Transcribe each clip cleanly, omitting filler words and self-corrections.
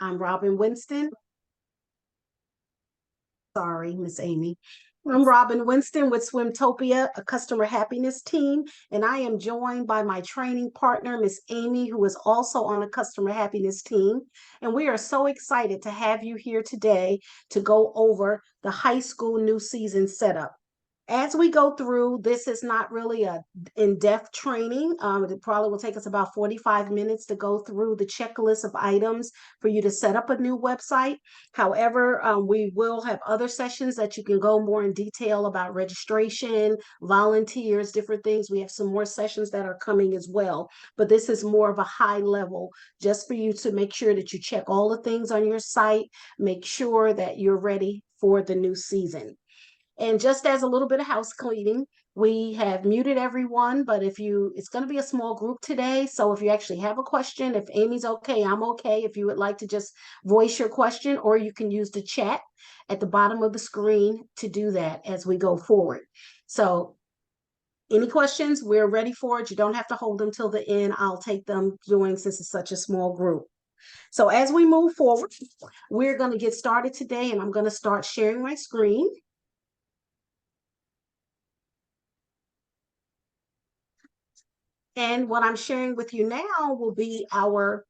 I'm Robin Winston. Sorry, Miss Amy. I'm Robin Winston with SwimTopia, a customer happiness team, and I am joined by my training partner, Miss Amy, who is also on a customer happiness team. And we are so excited to have you here today to go over the high school new season setup. As we go through, this is not really a in-depth training. It probably will take us about 45 minutes to go through the checklist of items for you to set up a new website. However, we will have other sessions that you can go more in detail about registration, volunteers, different things. We have some more sessions that are coming as well, but this is more of a high level just for you to make sure that you check all the things on your site, make sure that you're ready for the new season. And just as a little bit of house cleaning, we have muted everyone, but it's going to be a small group today. So if you actually have a question, if Amy's okay, I'm okay. If you would like to just voice your question, or you can use the chat at the bottom of the screen to do that as we go forward. So any questions, we're ready for it. You don't have to hold them till the end. I'll take them since it's such a small group. So as we move forward, we're going to get started today, and I'm going to start sharing my screen. And what I'm sharing with you now will be our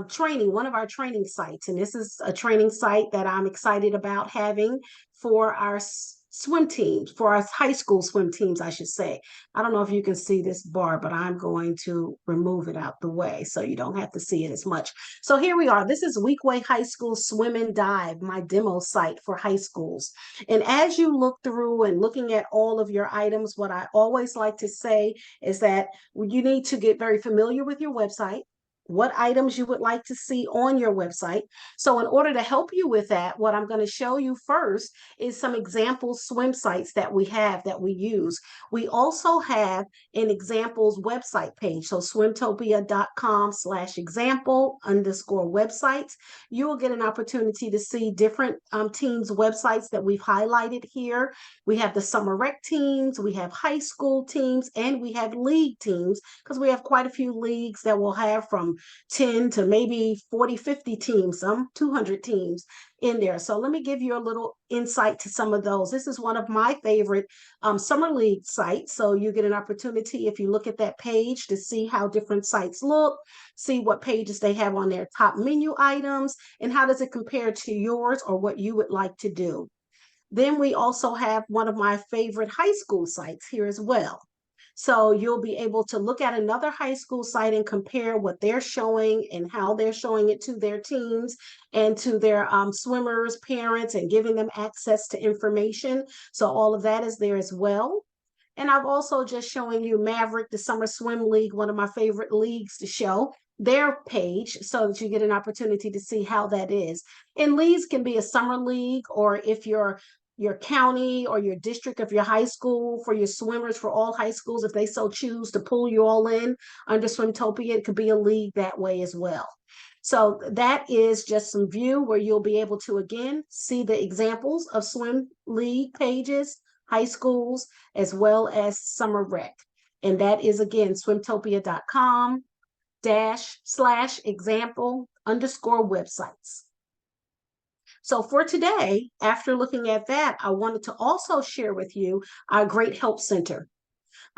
training, one of our training sites. And this is a training site that I'm excited about having for our swim teams, for our high school swim teams, I should say. I don't know if you can see this bar, but I'm going to remove it out the way so you don't have to see it as much. So here we are. This is Weekway High School Swim and Dive, my demo site for high schools. And as you look through and looking at all of your items, what I always like to say is that you need to get very familiar with your website, what items you would like to see on your website. So in order to help you with that, what I'm going to show you first is some example swim sites that we have that we use. We also have an examples website page. So swimtopia.com/example_websites. You will get an opportunity to see different teams' websites that we've highlighted here. We have the summer rec teams, we have high school teams, and we have league teams, because we have quite a few leagues that will have from 10 to maybe 40, 50 teams, some 200 teams in there. So let me give you a little insight to some of those. This is one of my favorite summer league sites. So you get an opportunity, if you look at that page, to see how different sites look, see what pages they have on their top menu items, and how does it compare to yours or what you would like to do. Then we also have one of my favorite high school sites here as well. So you'll be able to look at another high school site and compare what they're showing and how they're showing it to their teams and to their swimmers, parents, and giving them access to information. So all of that is there as well. And I've also just showing you Maverick, the Summer Swim League, one of my favorite leagues to show their page so that you get an opportunity to see how that is. And leagues can be a summer league, or if your county or your district of your high school, for your swimmers, for all high schools, if they so choose to pull you all in under SwimTopia, it could be a league that way as well. So that is just some view where you'll be able to, again, see the examples of swim league pages, high schools, as well as summer rec. And that is, again, swimtopia.com/example_websites. So for today, after looking at that, I wanted to also share with you our great help center.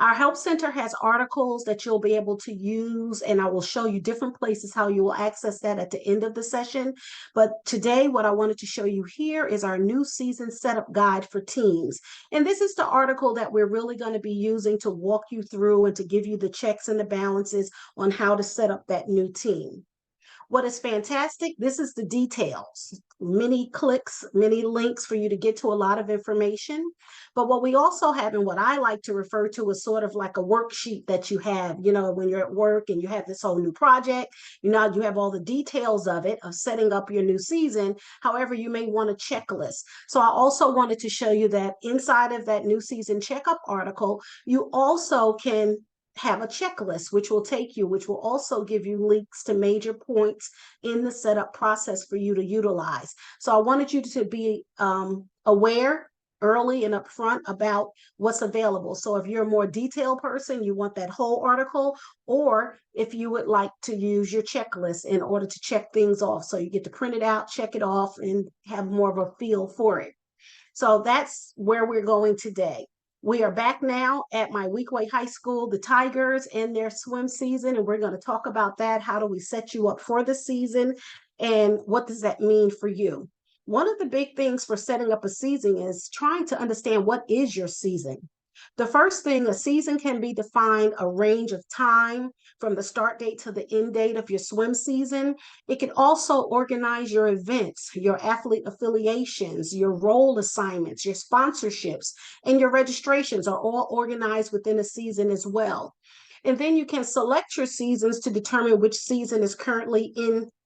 Our help center has articles that you'll be able to use, and I will show you different places how you will access that at the end of the session. But today, what I wanted to show you here is our new season setup guide for teams. And this is the article that we're really going to be using to walk you through and to give you the checks and the balances on how to set up that new team. What is fantastic, this is the details, many clicks, many links for you to get to a lot of information. But what we also have, and what I like to refer to, is sort of like a worksheet that you have, when you're at work and you have this whole new project, you have all the details of it, of setting up your new season. However, you may want a checklist. So I also wanted to show you that inside of that new season checkup article, you also can have a checklist, which will also give you links to major points in the setup process for you to utilize. So I wanted you to be aware early and upfront about what's available. So if you're a more detailed person, you want that whole article, or if you would like to use your checklist in order to check things off. So you get to print it out, check it off, and have more of a feel for it. So that's where we're going today. We are back now at my Weequahic High School, the Tigers and their swim season, and we're going to talk about that. How do we set you up for the season, and what does that mean for you? One of the big things for setting up a season is trying to understand what is your season. The first thing, a season can be defined a range of time from the start date to the end date of your swim season. It can also organize your events, your athlete affiliations, your role assignments, your sponsorships, and your registrations are all organized within a season as well. And then you can select your seasons to determine which season is currently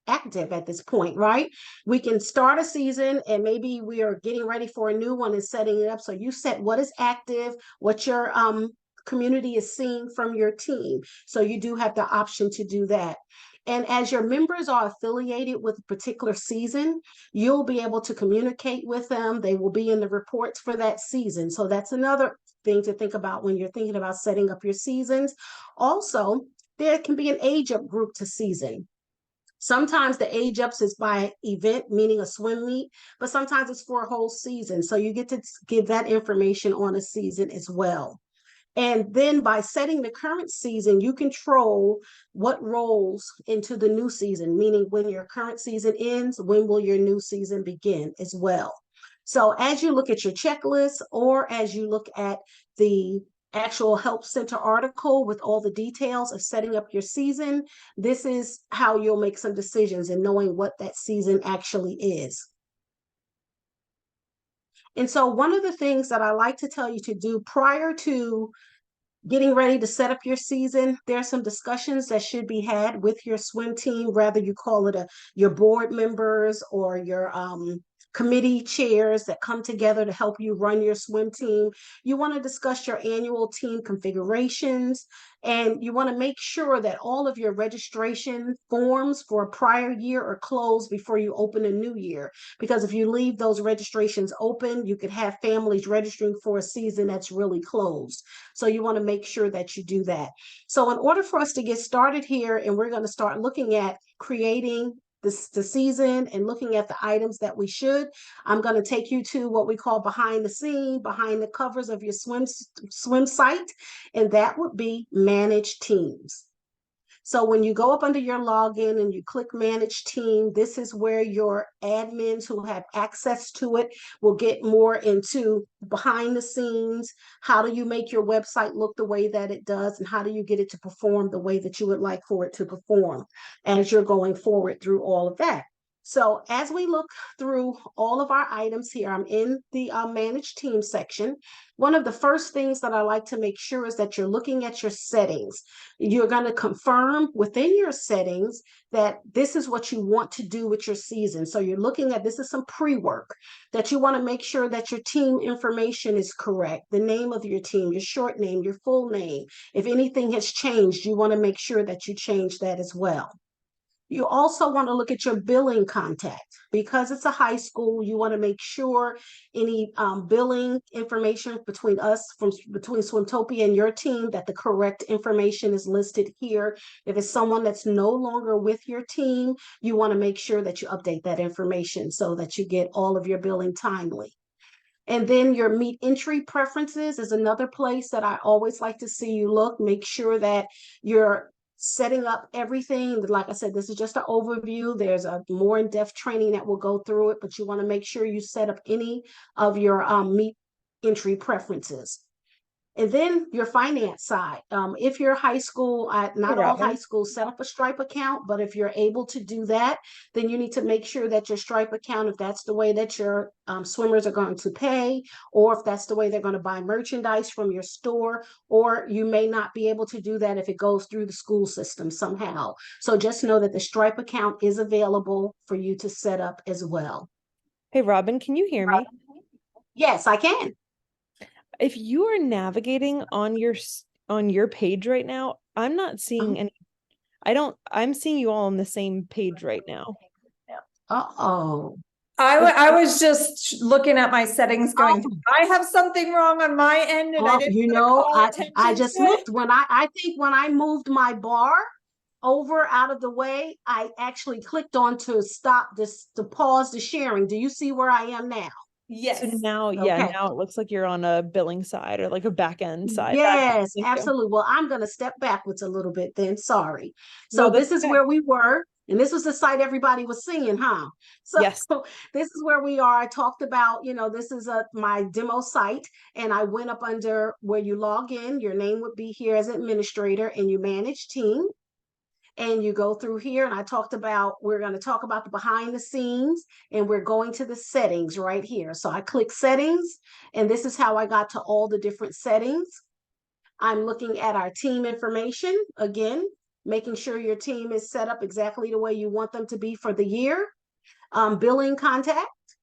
active at this point, right? We can start a season and maybe we are getting ready for a new one and setting it up. So you set what is active, what your community is seeing from your team. So you do have the option to do that. And as your members are affiliated with a particular season, you'll be able to communicate with them. They will be in the reports for that season. So that's another thing to think about when you're thinking about setting up your seasons. Also, there can be an age up group to season. Sometimes the age ups is by event, meaning a swim meet, but sometimes it's for a whole season. So you get to give that information on a season as well. And then by setting the current season, you control what rolls into the new season, meaning when your current season ends, when will your new season begin as well. So as you look at your checklist, or as you look at the actual help center article with all the details of setting up your season, this is how you'll make some decisions in knowing what that season actually is. And so one of the things that I like to tell you to do prior to getting ready to set up your season, there are some discussions that should be had with your swim team, whether you call it your board members or your committee chairs that come together to help you run your swim team. You want to discuss your annual team configurations, and you want to make sure that all of your registration forms for a prior year are closed before you open a new year. Because if you leave those registrations open, you could have families registering for a season that's really closed. So you want to make sure that you do that. So in order for us to get started here, and we're going to start looking at creating the season and looking at the items that we should, I'm going to take you to what we call behind the scene, behind the covers of your swim site, and that would be manage teams. So when you go up under your login and you click manage team, this is where your admins who have access to it will get more into behind the scenes. How do you make your website look the way that it does, and how do you get it to perform the way that you would like for it to perform as you're going forward through all of that? So as we look through all of our items here, I'm in the manage team section. One of the first things that I like to make sure is that you're looking at your settings. You're going to confirm within your settings that this is what you want to do with your season. So you're looking at, this is some pre-work that you want to make sure that your team information is correct. The name of your team, your short name, your full name. If anything has changed, you want to make sure that you change that as well. You also want to look at your billing contact. Because it's a high school, you want to make sure any billing information between SwimTopia and your team, that the correct information is listed here. If it's someone that's no longer with your team, you want to make sure that you update that information so that you get all of your billing timely. And then your meet entry preferences is another place that I always like to see you look. Make sure that you're setting up everything. Like I said, this is just an overview. There's a more in-depth training that will go through it, but you want to make sure you set up any of your meet entry preferences. And then your finance side. If you're high school, not all high schools set up a Stripe account, but if you're able to do that, then you need to make sure that your Stripe account, if that's the way that your swimmers are going to pay, or if that's the way they're going to buy merchandise from your store, or you may not be able to do that if it goes through the school system somehow. So just know that the Stripe account is available for you to set up as well. Hey, Robin, can you hear me? Yes, I can. If you are navigating on your page right now, I'm not seeing any. I'm seeing you all on the same page right now. Uh-oh. I was just looking at my settings going, Oh, I have something wrong on my end and I oh, didn't you want to know, call I attention just to it. looked when I think when I moved my bar over out of the way, I actually clicked on to stop this, to pause the sharing. Do you see where I am now? So Yes. now, yeah, Okay. now it looks like you're on a billing side or like a back end side. Yes, Thank you. absolutely. Well, I'm going to step backwards a little bit then. Sorry. No, So that's this is okay. where we were, and this was the site everybody was seeing, huh? So Yes. this is where we are. I talked about, this is my demo site, and I went up under where you log in. Your name would be here as administrator, and you manage team. And you go through here, and I talked about, we're going to talk about the behind the scenes, and we're going to the settings right here. So I click settings, and this is how I got to all the different settings. I'm looking at our team information again, making sure your team is set up exactly the way you want them to be for the year. Billing contact,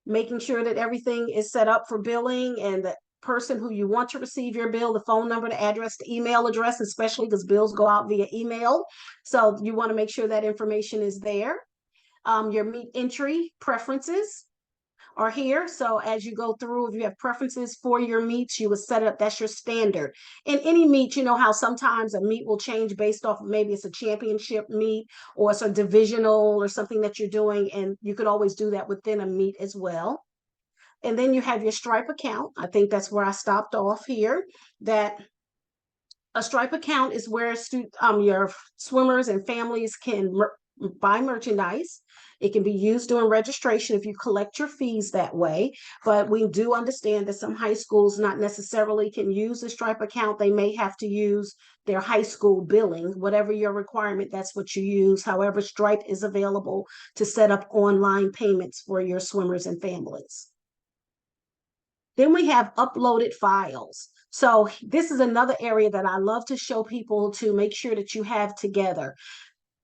making sure that everything is set up for billing and the person who you want to receive your bill, the phone number, the address, the email address, especially because bills go out via email. So you want to make sure that information is there. Your meet entry preferences are here. So as you go through, if you have preferences for your meets, you would set up, that's your standard. In any meet, you know how sometimes a meet will change based off of maybe it's a championship meet or it's a divisional or something that you're doing. And you could always do that within a meet as well. And then you have your Stripe account. I think that's where I stopped off here, that a Stripe account is where your swimmers and families can buy merchandise. It can be used during registration if you collect your fees that way. But we do understand that some high schools not necessarily can use the Stripe account. They may have to use their high school billing, whatever your requirement, that's what you use. However, Stripe is available to set up online payments for your swimmers and families. Then we have uploaded files. So this is another area that I love to show people to make sure that you have together.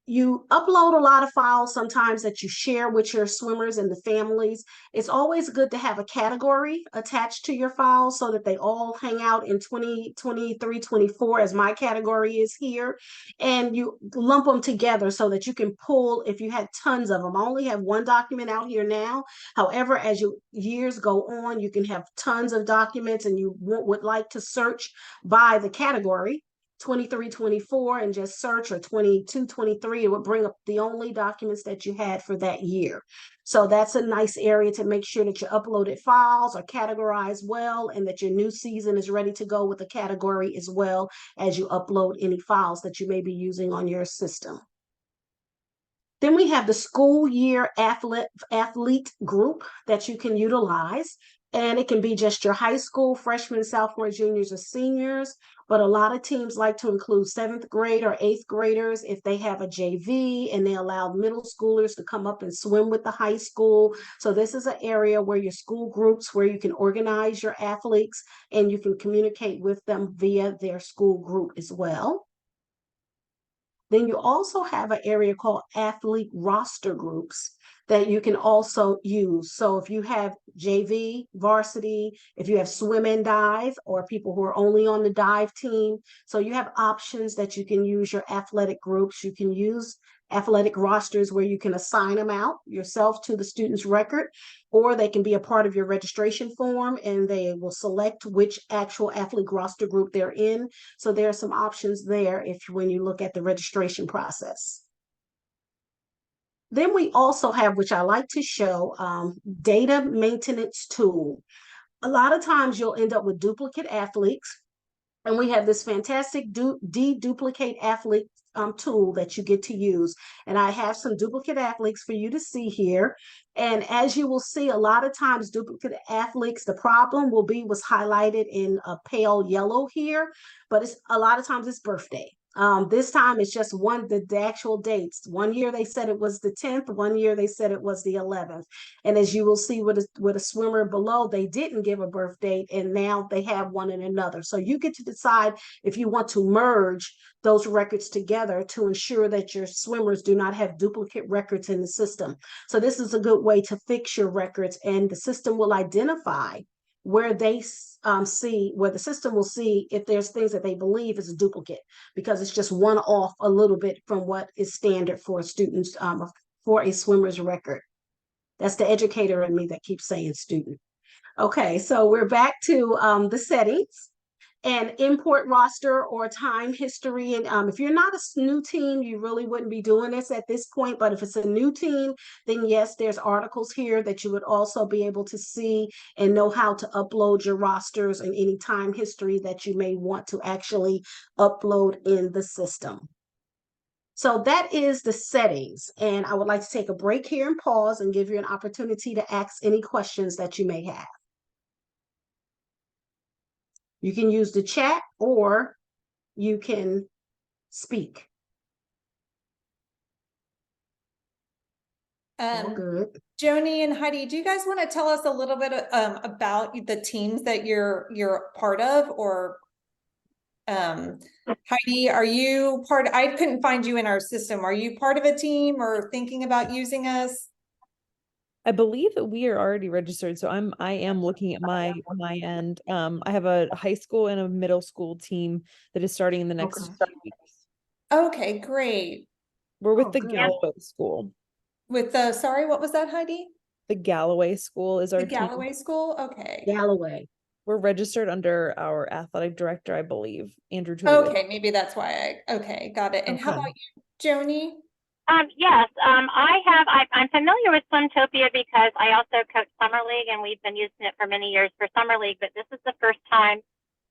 You upload a lot of files sometimes that you share with your swimmers and the families. It's always good to have a category attached to your files so that they all hang out in 2023, 24 as my category is here. And you lump them together so that you can pull, if you had tons of them. I only have one document out here now. However, as your years go on, you can have tons of documents and you would like to search by the category 23, 24 and just search, or 22, 23, it would bring up the only documents that you had for that year. So that's a nice area to make sure that your uploaded files are categorized well and that your new season is ready to go with the category as well as you upload any files that you may be using on your system. Then we have the school year athlete group that you can utilize. And it can be just your high school, freshmen, sophomores, juniors, or seniors. But a lot of teams like to include seventh grade or eighth graders if they have a JV and they allow middle schoolers to come up and swim with the high school. So this is an area where your school groups, where you can organize your athletes and you can communicate with them via their school group as well. Then you also have an area called athlete roster groups that you can also use. So if you have JV, varsity, if you have swim and dive, or people who are only on the dive team, so you have options that you can use your athletic groups. You can use athletic rosters where you can assign them out yourself to the student's record, or they can be a part of your registration form and they will select which actual athlete roster group they're in. So there are some options there if when you look at the registration process. Then we also have, which I like to show, data maintenance tool. A lot of times you'll end up with duplicate athletes, and we have this fantastic deduplicate athlete tool that you get to use. And I have some duplicate athletes for you to see here. And as you will see, a lot of times duplicate athletes, the problem will be what's highlighted in a pale yellow here, but it's a lot of times it's birthday. This time it's just the actual dates. One year they said it was the 10th, one year they said it was the 11th. And as you will see with a swimmer below, they didn't give a birth date and now they have one in another. So you get to decide if you want to merge those records together to ensure that your swimmers do not have duplicate records in the system. So this is a good way to fix your records, and the system will identify where they where the system will see if there's things that they believe is a duplicate, because it's just one off a little bit from what is standard for students for a swimmer's record That's the educator in me that keeps saying student. Okay, so we're back to the settings and import roster or time history. And if you're not a new team, you really wouldn't be doing this at this point. But if it's a new team, then yes, there's articles here that you would also be able to see and know how to upload your rosters and any time history that you may want to actually upload in the system. So that is the settings. And I would like to take a break here and pause and give you an opportunity to ask any questions that you may have. You can use the chat or you can speak. All good. Joni and Heidi, do you guys want to tell us a little bit about the teams that you're part of? Or Heidi, are you part? I couldn't find you in our system. Are you part of a team or thinking about using us? I believe that we are already registered, so I am looking at my end. I have a high school and a middle school team that is starting in the next few weeks. Okay, great. We're with the good. Galloway school. With the, sorry, what was that, Heidi? The Galloway school is our The team. Galloway school? Okay. Galloway. We're registered under our athletic director, I believe, Andrew Tulowitz. Okay, maybe that's why okay, got it. And how about you, Joni? Yes, I'm familiar with SwimTopia because I also coach Summer League, and we've been using it for many years for Summer League, but this is the first time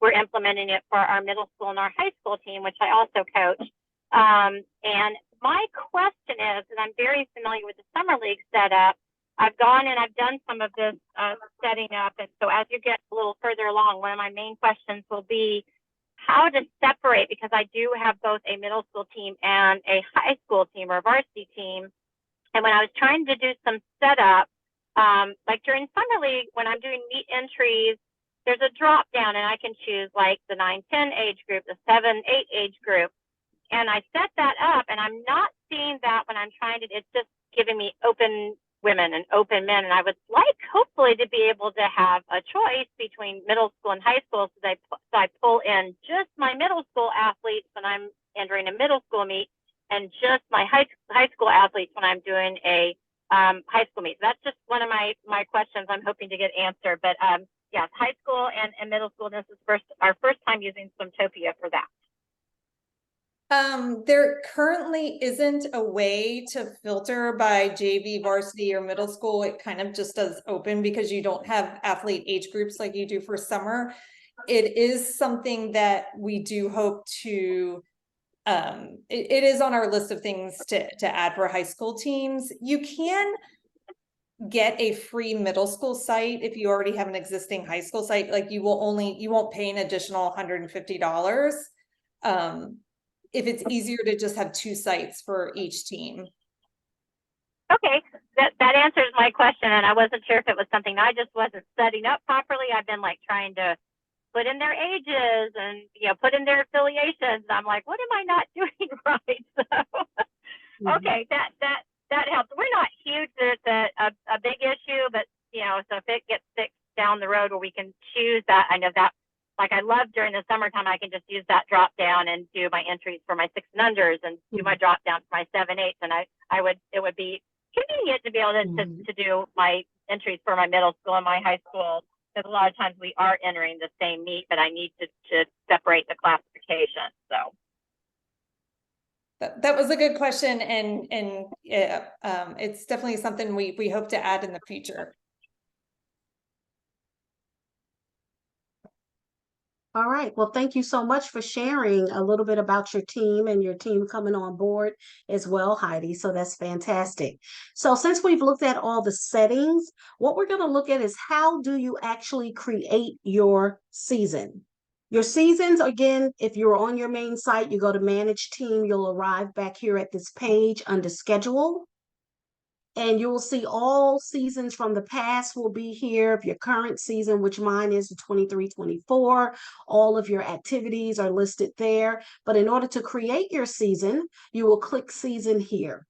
we're implementing it for our middle school and our high school team, which I also coach. And my question is, and I'm very familiar with the Summer League setup, I've gone and I've done some of this setting up, and so as you get a little further along, one of my main questions will be how to separate, because I do have both a middle school team and a high school team or a varsity team. And when I was trying to do some setup, like during Summer League, when I'm doing meet entries, there's a drop down and I can choose like the 9-10 age group, the 7-8 age group. And I set that up and I'm not seeing that when I'm trying to, it's just giving me open women and open men. And I would like hopefully to be able to have a choice between middle school and high school. So I pull in just my middle school athletes when I'm entering a middle school meet and just my high school athletes when I'm doing a high school meet. So that's just one of my questions I'm hoping to get answered. But yes, high school and middle school, this is our first time using SwimTopia for that. There currently isn't a way to filter by JV, varsity, or middle school. It kind of just does open because you don't have athlete age groups like you do for summer. It is something that we do hope to, it is on our list of things to add for high school teams. You can get a free middle school site if you already have an existing high school site. Like you won't pay an additional $150. If it's easier to just have 2 sites for each team. Okay, that answers my question, and I wasn't sure if it was something I just wasn't setting up properly. I've been like trying to put in their ages and put in their affiliations. I'm like, what am I not doing right? So, okay, that helps. We're not huge. It's a big issue, but so if it gets fixed down the road where we can choose that, I know that. Like I love during the summertime, I can just use that drop down and do my entries for my 6 and unders and do my drop down for my 7-8s. And it would be convenient to be able to do my entries for my middle school and my high school. Because a lot of times we are entering the same meet, but I need to separate the classification. So. That was a good question. And it's definitely something we hope to add in the future. All right. Well, thank you so much for sharing a little bit about your team and your team coming on board as well, Heidi. So that's fantastic. So since we've looked at all the settings, what we're going to look at is how do you actually create your season? Your seasons, again, if you're on your main site, you go to Manage Team, you'll arrive back here at this page under Schedule. And you will see all seasons from the past will be here. If your current season, which mine is the 23-24, all of your activities are listed there. But in order to create your season, you will click season here.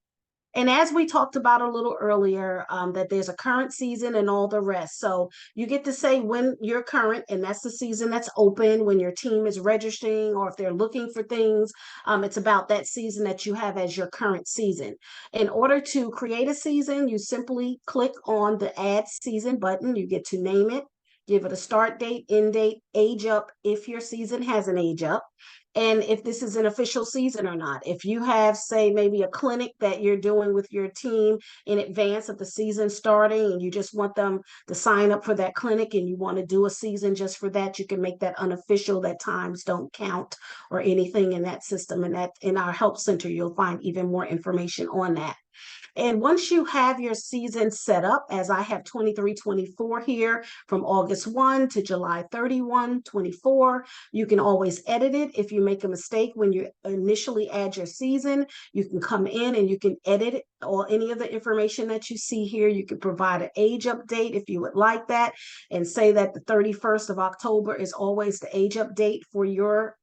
And as we talked about a little earlier, that there's a current season and all the rest. So you get to say when you're current, and that's the season that's open, when your team is registering or if they're looking for things. It's about that season that you have as your current season. In order to create a season, you simply click on the Add Season button. You get to name it, give it a start date, end date, age up if your season has an age up, and if this is an official season or not. If you have, say, maybe a clinic that you're doing with your team in advance of the season starting, and you just want them to sign up for that clinic and you want to do a season just for that, you can make that unofficial, that times don't count or anything in that system. And that in our help center, you'll find even more information on that. And once you have your season set up, as I have 23-24 here from August 1 to July 31, 24, you can always edit it. If you make a mistake when you initially add your season, you can come in and you can edit it, or any of the information that you see here. You can provide an age update if you would like that, and say that the 31st of October is always the age update for your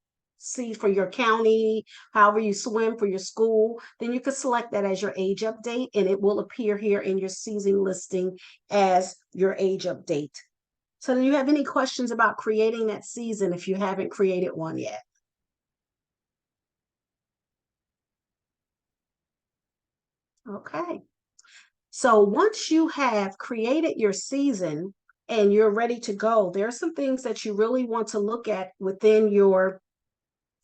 county, however you swim, for your school. Then you can select that as your age update, and it will appear here in your season listing as your age update. So do you have any questions about creating that season if you haven't created one yet? Okay. So once you have created your season and you're ready to go, there are some things that you really want to look at within your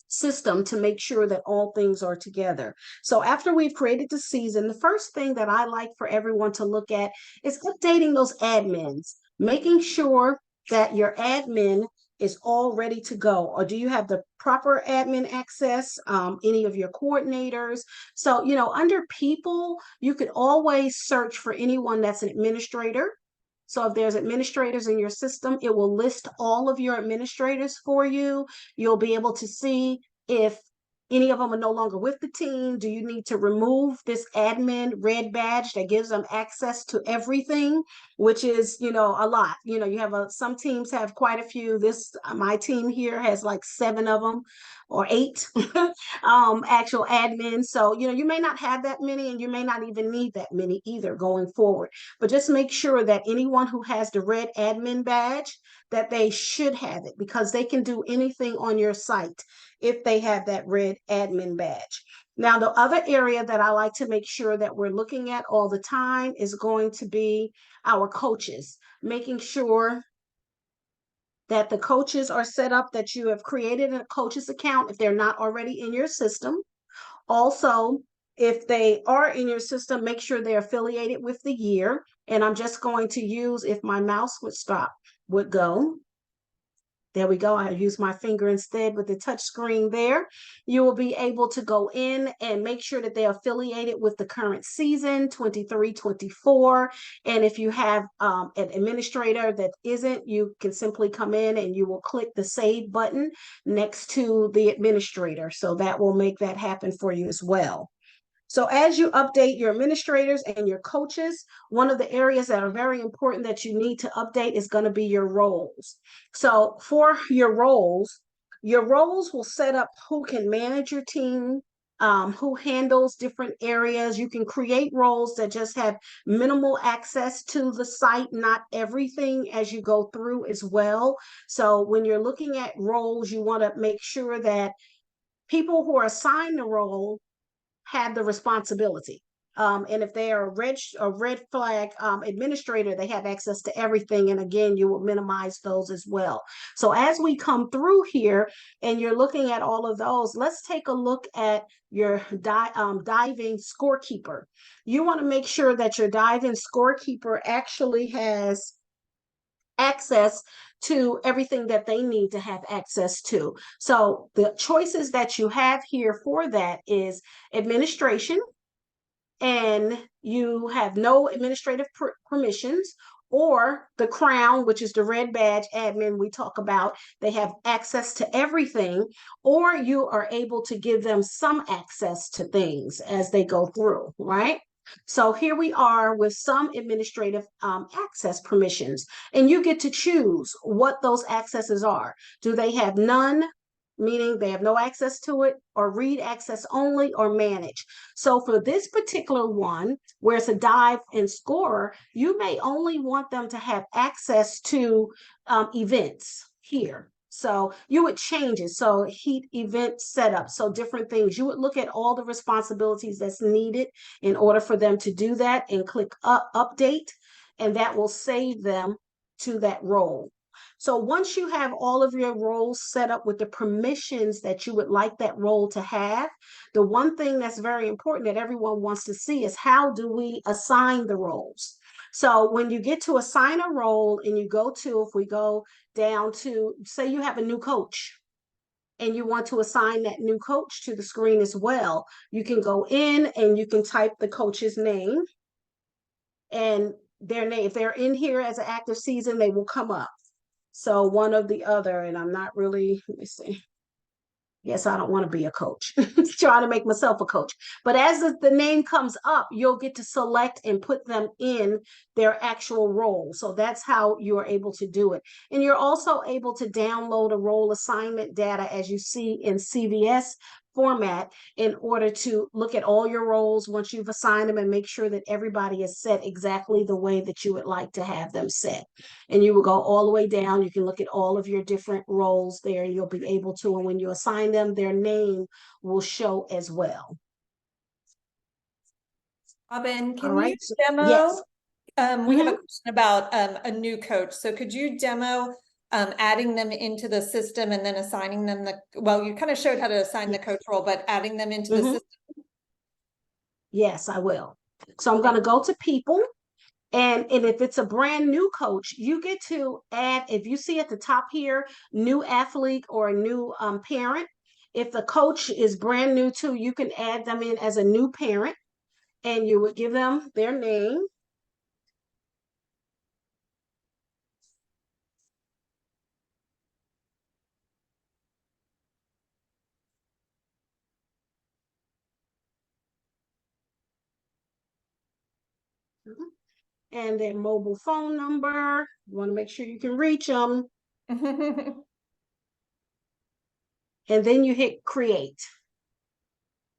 system to make sure that all things are together. So after we've created the season, the first thing that I like for everyone to look at is updating those admins, making sure that your admin is all ready to go. Or do you have the proper admin access, any of your coordinators? So, under people, you could always search for anyone that's an administrator. So if there's administrators in your system, it will list all of your administrators for you. You'll be able to see if any of them are no longer with the team. Do you need to remove this admin red badge that gives them access to everything, which is, a lot. You have some teams have quite a few. My team here has like 7 of them or 8 actual admins. So, you may not have that many, and you may not even need that many either going forward. But just make sure that anyone who has the red admin badge, that they should have it, because they can do anything on your site if they have that red admin badge. Now, the other area that I like to make sure that we're looking at all the time is going to be our coaches, making sure that the coaches are set up, that you have created a coach's account if they're not already in your system. Also, if they are in your system, make sure they're affiliated with the year. And I'm just going to use, if my mouse would go. There we go. I use my finger instead with the touch screen there. You will be able to go in and make sure that they're affiliated with the current season, 23-24. And if you have an administrator that isn't, you can simply come in and you will click the save button next to the administrator. So that will make that happen for you as well. So as you update your administrators and your coaches, one of the areas that are very important that you need to update is going to be your roles. So for your roles will set up who can manage your team, who handles different areas. You can create roles that just have minimal access to the site, not everything as you go through as well. So when you're looking at roles, you want to make sure that people who are assigned the role have the responsibility. And if they are a red flag administrator, they have access to everything. And again, you will minimize those as well. So as we come through here and you're looking at all of those, let's take a look at your diving scorekeeper. You want to make sure that your diving scorekeeper actually has access to everything that they need to have access to. So the choices that you have here for that is administration, and you have no administrative permissions, or the crown, which is the red badge admin we talk about. They have access to everything, or you are able to give them some access to things as they go through, right? So here we are with some administrative access permissions, and you get to choose what those accesses are. Do they have none, meaning they have no access to it, or read access only, or manage. So for this particular one, where it's a dive and scorer, you may only want them to have access to events here. So you would change it. So heat event setup. So different things. You would look at all the responsibilities that's needed in order for them to do that and click update, and that will save them to that role. So once you have all of your roles set up with the permissions that you would like that role to have, the one thing that's very important that everyone wants to see is how do we assign the roles? So when you get to assign a role and you go to, if we go down to, say you have a new coach and you want to assign that new coach to the screen as well, you can go in and you can type the coach's name and their name. If they're in here as an active season, they will come up. So one or the other, and I'm not really, let me see. Yes, I don't want to be a coach. Trying to make myself a coach. But as the name comes up, you'll get to select and put them in their actual role. So that's how you're able to do it. And you're also able to download a role assignment data, as you see in CVS format, in order to look at all your roles once you've assigned them and make sure that everybody is set exactly the way that you would like to have them set. And you will go all the way down. You can look at all of your different roles there. You'll be able to, and when you assign them, their name will show as well. Robin, can All right. you demo? Yes. We have a question about a new coach. So could you demo adding them into the system and then assigning them well, you kind of showed how to assign the coach role, but adding them into the system? Yes, I will. So I'm going to go to people. And if it's a brand new coach, you get to add, if you see at the top here, new athlete or a new parent. If the coach is brand new too, you can add them in as a new parent, and you would give them their name. And their mobile phone number. You want to make sure you can reach them. And then you hit create.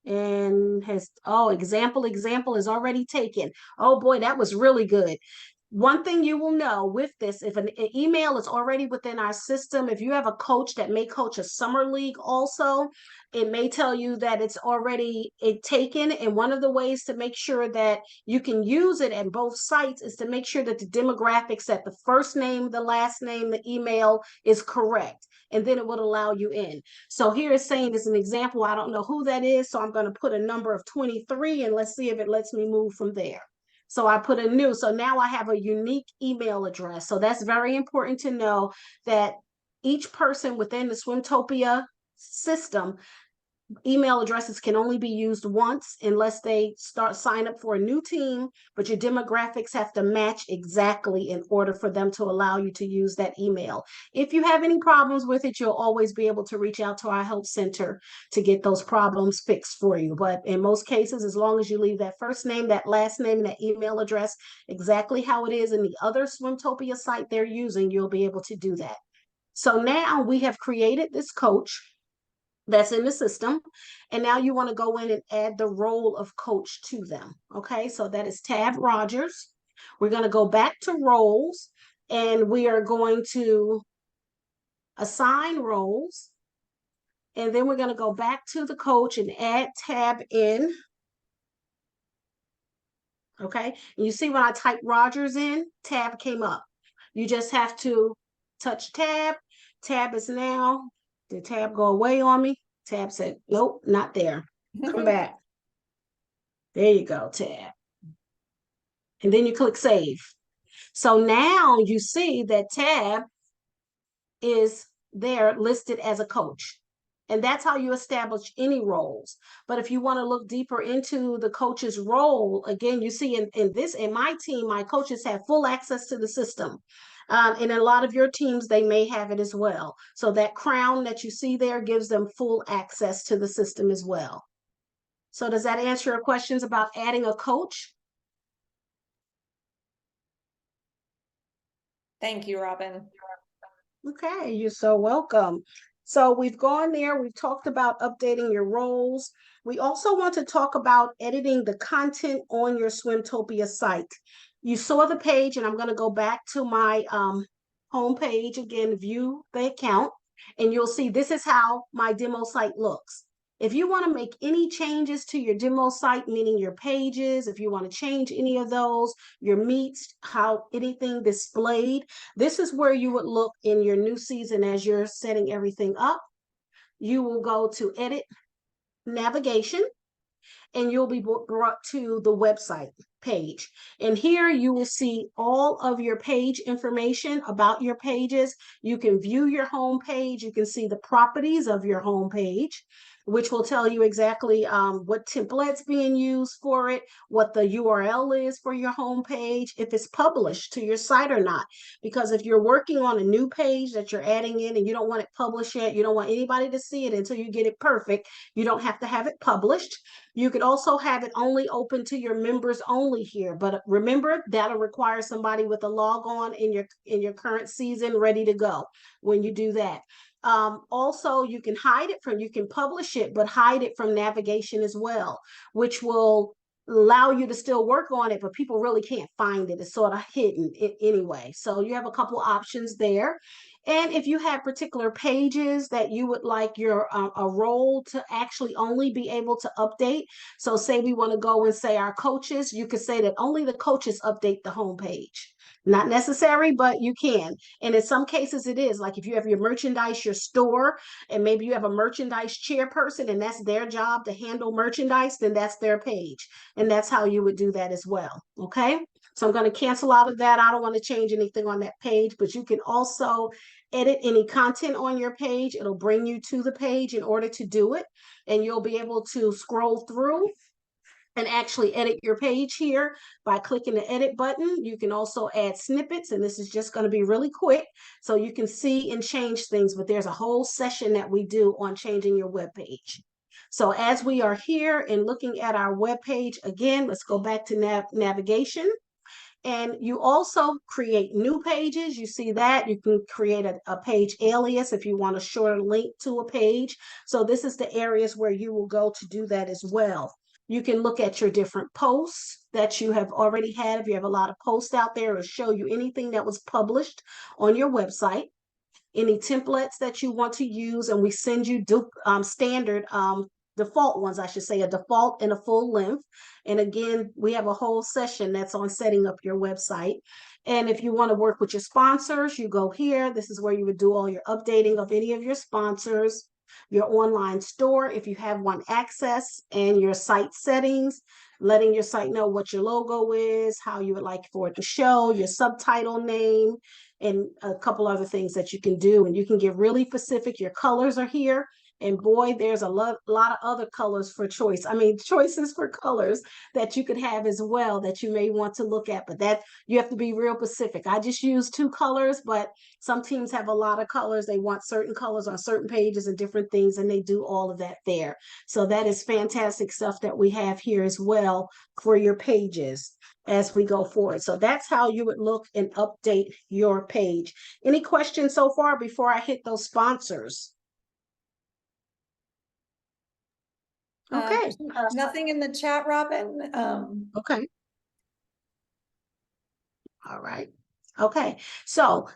And example is already taken. Oh boy, that was really good. One thing you will know with this, if an email is already within our system, if you have a coach that may coach a summer league also, it may tell you that it's already taken. And one of the ways to make sure that you can use it at both sites is to make sure that the demographics, that the first name, the last name, the email is correct. And then it would allow you in. So here it's saying, as an example, I don't know who that is, so I'm going to put a number of 23 and let's see if it lets me move from there. So I put a new, so now I have a unique email address. So that's very important to know, that each person within the SwimTopia system, email addresses can only be used once unless they sign up for a new team, but your demographics have to match exactly in order for them to allow you to use that email. If you have any problems with it, you'll always be able to reach out to our help center to get those problems fixed for you. But in most cases, as long as you leave that first name, that last name, and that email address exactly how it is in the other SwimTopia site they're using, you'll be able to do that. So now we have created this coach that's in the system. And now you want to go in and add the role of coach to them. Okay, so that is Tab Rogers. We're going to go back to roles, and we are going to assign roles. And then we're going to go back to the coach and add Tab in. Okay, and you see when I type Rogers in, Tab came up. You just have to touch Tab. Tab is now, did Tab go away on me? Tab said, nope, not there. Come back. There you go, Tab. And then you click save. So now you see that Tab is there listed as a coach. And that's how you establish any roles. But if you want to look deeper into the coach's role, again, you see in my team, my coaches have full access to the system. And in a lot of your teams, they may have it as well. So that crown that you see there gives them full access to the system as well. So does that answer your questions about adding a coach? Thank you, Robin. Okay, you're so welcome. So we've gone there, we've talked about updating your roles. We also want to talk about editing the content on your SwimTopia site. You saw the page, and I'm going to go back to my home page again, view the account, and you'll see this is how my demo site looks. If you want to make any changes to your demo site, meaning your pages, if you want to change any of those, your meets, how anything displayed, this is where you would look in your new season as you're setting everything up. You will go to edit navigation, and you'll be brought to the website page. And here you will see all of your page information about your pages. You can view your home page. You can see the properties of your home page, which will tell you exactly what templates being used for it, what the URL is for your home page, if it's published to your site or not. Because if you're working on a new page that you're adding in and you don't want it published yet, you don't want anybody to see it until you get it perfect, you don't have to have it published. You could also have it only open to your members only here, but remember that'll require somebody with a log on in your current season ready to go when you do that. Also, you can you can publish it, but hide it from navigation as well, which will allow you to still work on it, but people really can't find it. It's sort of hidden anyway. So you have a couple options there. And if you have particular pages that you would like your a role to actually only be able to update. So say we want to go and say our coaches, you could say that only the coaches update the homepage. Not necessary, but you can. And in some cases it is, like if you have your merchandise, your store, and maybe you have a merchandise chairperson and that's their job to handle merchandise, then that's their page. And that's how you would do that as well. Okay. So I'm going to cancel out of that. I don't want to change anything on that page, but you can also edit any content on your page. It'll bring you to the page in order to do it. And you'll be able to scroll through and actually edit your page here by clicking the edit button. You can also add snippets, and this is just going to be really quick so you can see and change things, but there's a whole session that we do on changing your web page. So as we are here and looking at our web page again, let's go back to navigation. And you also create new pages. You see that you can create a page alias if you want a shorter link to a page. So this is the areas where you will go to do that as well. You can look at your different posts that you have already had. If you have a lot of posts out there, it'll show you anything that was published on your website, any templates that you want to use, and we send you standard default ones, I should say, a default and a full length. And again, we have a whole session that's on setting up your website. And if you want to work with your sponsors, you go here. This is where you would do all your updating of any of your sponsors, your online store, if you have one access, and your site settings, letting your site know what your logo is, how you would like for it to show, your subtitle name, and a couple other things that you can do. And you can get really specific. Your colors are here. And boy, there's a lot of other colors for choice. I mean, choices for colors that you could have as well that you may want to look at, but that you have to be real specific. I just use 2 colors, but some teams have a lot of colors. They want certain colors on certain pages and different things, and they do all of that there. So that is fantastic stuff that we have here as well for your pages as we go forward. So that's how you would look and update your page. Any questions so far before I hit those sponsors? Okay. Nothing in the chat, Robin. Okay. All right. Okay. So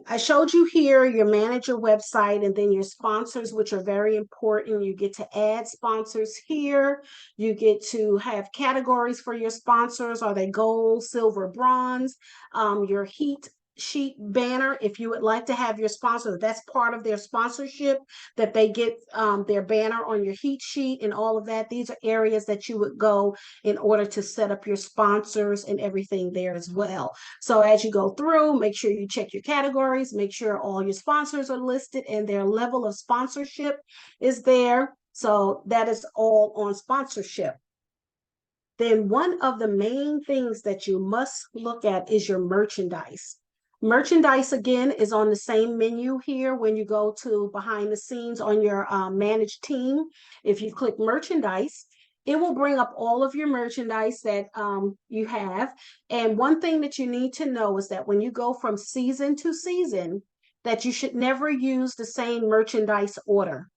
I showed you here your manager website and then your sponsors, which are very important. You get to add sponsors here. You get to have categories for your sponsors. Are they gold, silver, bronze? Your heat sheet banner, if you would like to have your sponsor, that's part of their sponsorship, that they get their banner on your heat sheet and all of that. These are areas that you would go in order to set up your sponsors and everything there as well. So as you go through, make sure you check your categories, make sure all your sponsors are listed and their level of sponsorship is there. So that is all on sponsorship. Then one of the main things that you must look at is your merchandise. Merchandise, again, is on the same menu here when you go to behind the scenes on your managed team. If you click merchandise, it will bring up all of your merchandise that you have. And one thing that you need to know is that when you go from season to season, that you should never use the same merchandise order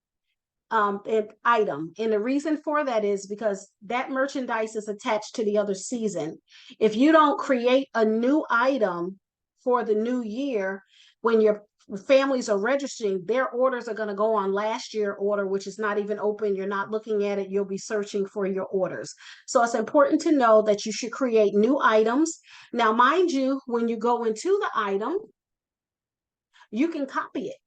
and item. And the reason for that is because that merchandise is attached to the other season. If you don't create a new item for the new year, when your families are registering, their orders are going to go on last year order, which is not even open. You're not looking at it. You'll be searching for your orders. So it's important to know that you should create new items. Now, mind you, when you go into the item, you can copy it.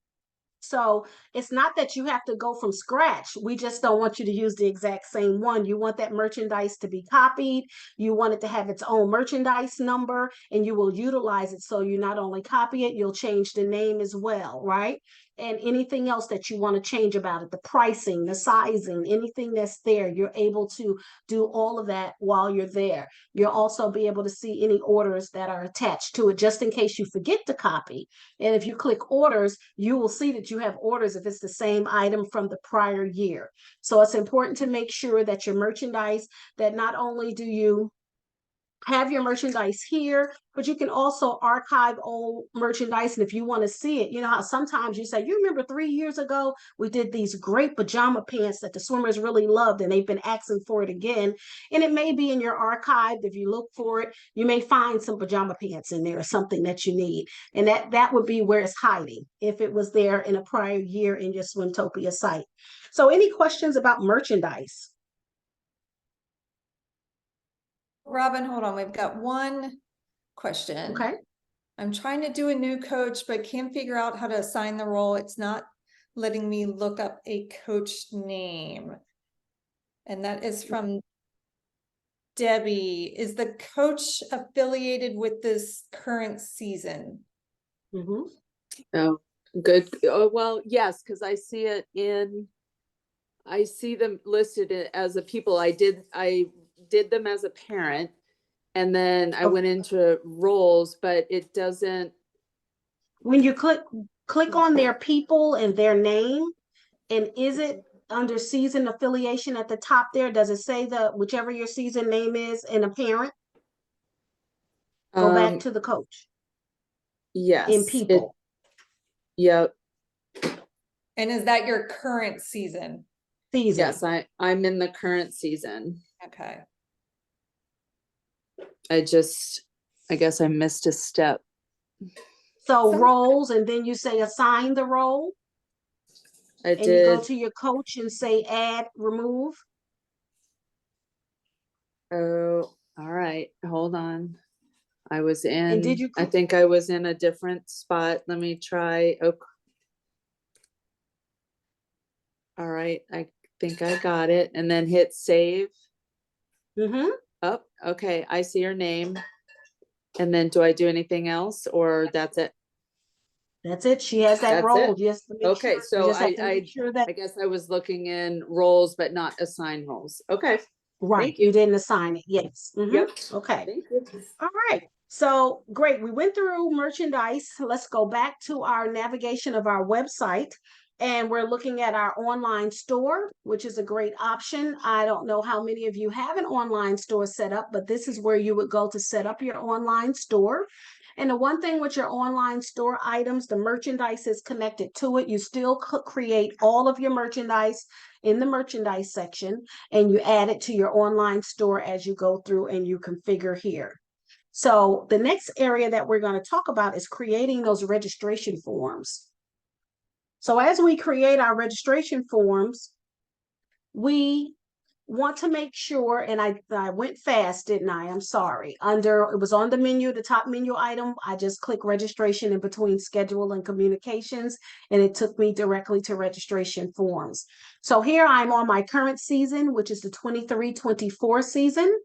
So it's not that you have to go from scratch. We just don't want you to use the exact same one. You want that merchandise to be copied. You want it to have its own merchandise number, and you will utilize it. So you not only copy it, you'll change the name as well, right? And anything else that you want to change about it, the pricing, the sizing, anything that's there, you're able to do all of that while you're there. You'll also be able to see any orders that are attached to it, just in case you forget to copy. And if you click orders, you will see that you have orders if it's the same item from the prior year. So it's important to make sure that your merchandise, that not only do you have your merchandise here, but you can also archive old merchandise. And if you want to see it, you know how sometimes you say, you remember 3 years ago, we did these great pajama pants that the swimmers really loved, and they've been asking for it again. And it may be in your archive. If you look for it, you may find some pajama pants in there or something that you need. And that would be where it's hiding if it was there in a prior year in your SwimTopia site. So any questions about merchandise? Robin, hold on. We've got one question. Okay. I'm trying to do a new coach, but can't figure out how to assign the role. It's not letting me look up a coach name. And that is from Debbie. Is the coach affiliated with this current season? Mm-hmm. Oh, good. Oh, well, yes, because I see them listed as a people. I did them as a parent, and then I went into roles, but it doesn't. When you click on their people and their name, and is it under season affiliation at the top there? Does it say whichever your season name is and a parent? Go back to the coach. Yes. In people. Yep. And is that your current season? Season. Yes, I'm in the current season. Okay. I guess I missed a step. So roles, and then you say assign the role. I did. You go to your coach and say add, remove. Oh, all right. Hold on. I was in, and did you I think I was in a different spot. Let me try. Oh, all right. I think I got it. And then hit save. Mm-hmm. Oh, okay. I see your name. And then do I do anything else, or that's it? That's it. She has that That's role. it? Yes. Okay, so I sure that I guess I was looking in roles, but not assign roles. Okay. right. Thank you. You didn't assign it. Yes. Mm-hmm. Yep. Okay. Thank you. All right. So great. We went through merchandise. Let's go back to our navigation of our website. And we're looking at our online store, which is a great option. I don't know how many of you have an online store set up, but this is where you would go to set up your online store. And the one thing with your online store items, the merchandise is connected to it. You still create all of your merchandise in the merchandise section, and you add it to your online store as you go through and you configure here. So the next area that we're going to talk about is creating those registration forms. So as we create our registration forms, we want to make sure, and I went fast, didn't I? I'm sorry. It was on the menu, the top menu item. I just clicked registration in between schedule and communications, and it took me directly to registration forms. So here I'm on my current season, which is the 23-24 season,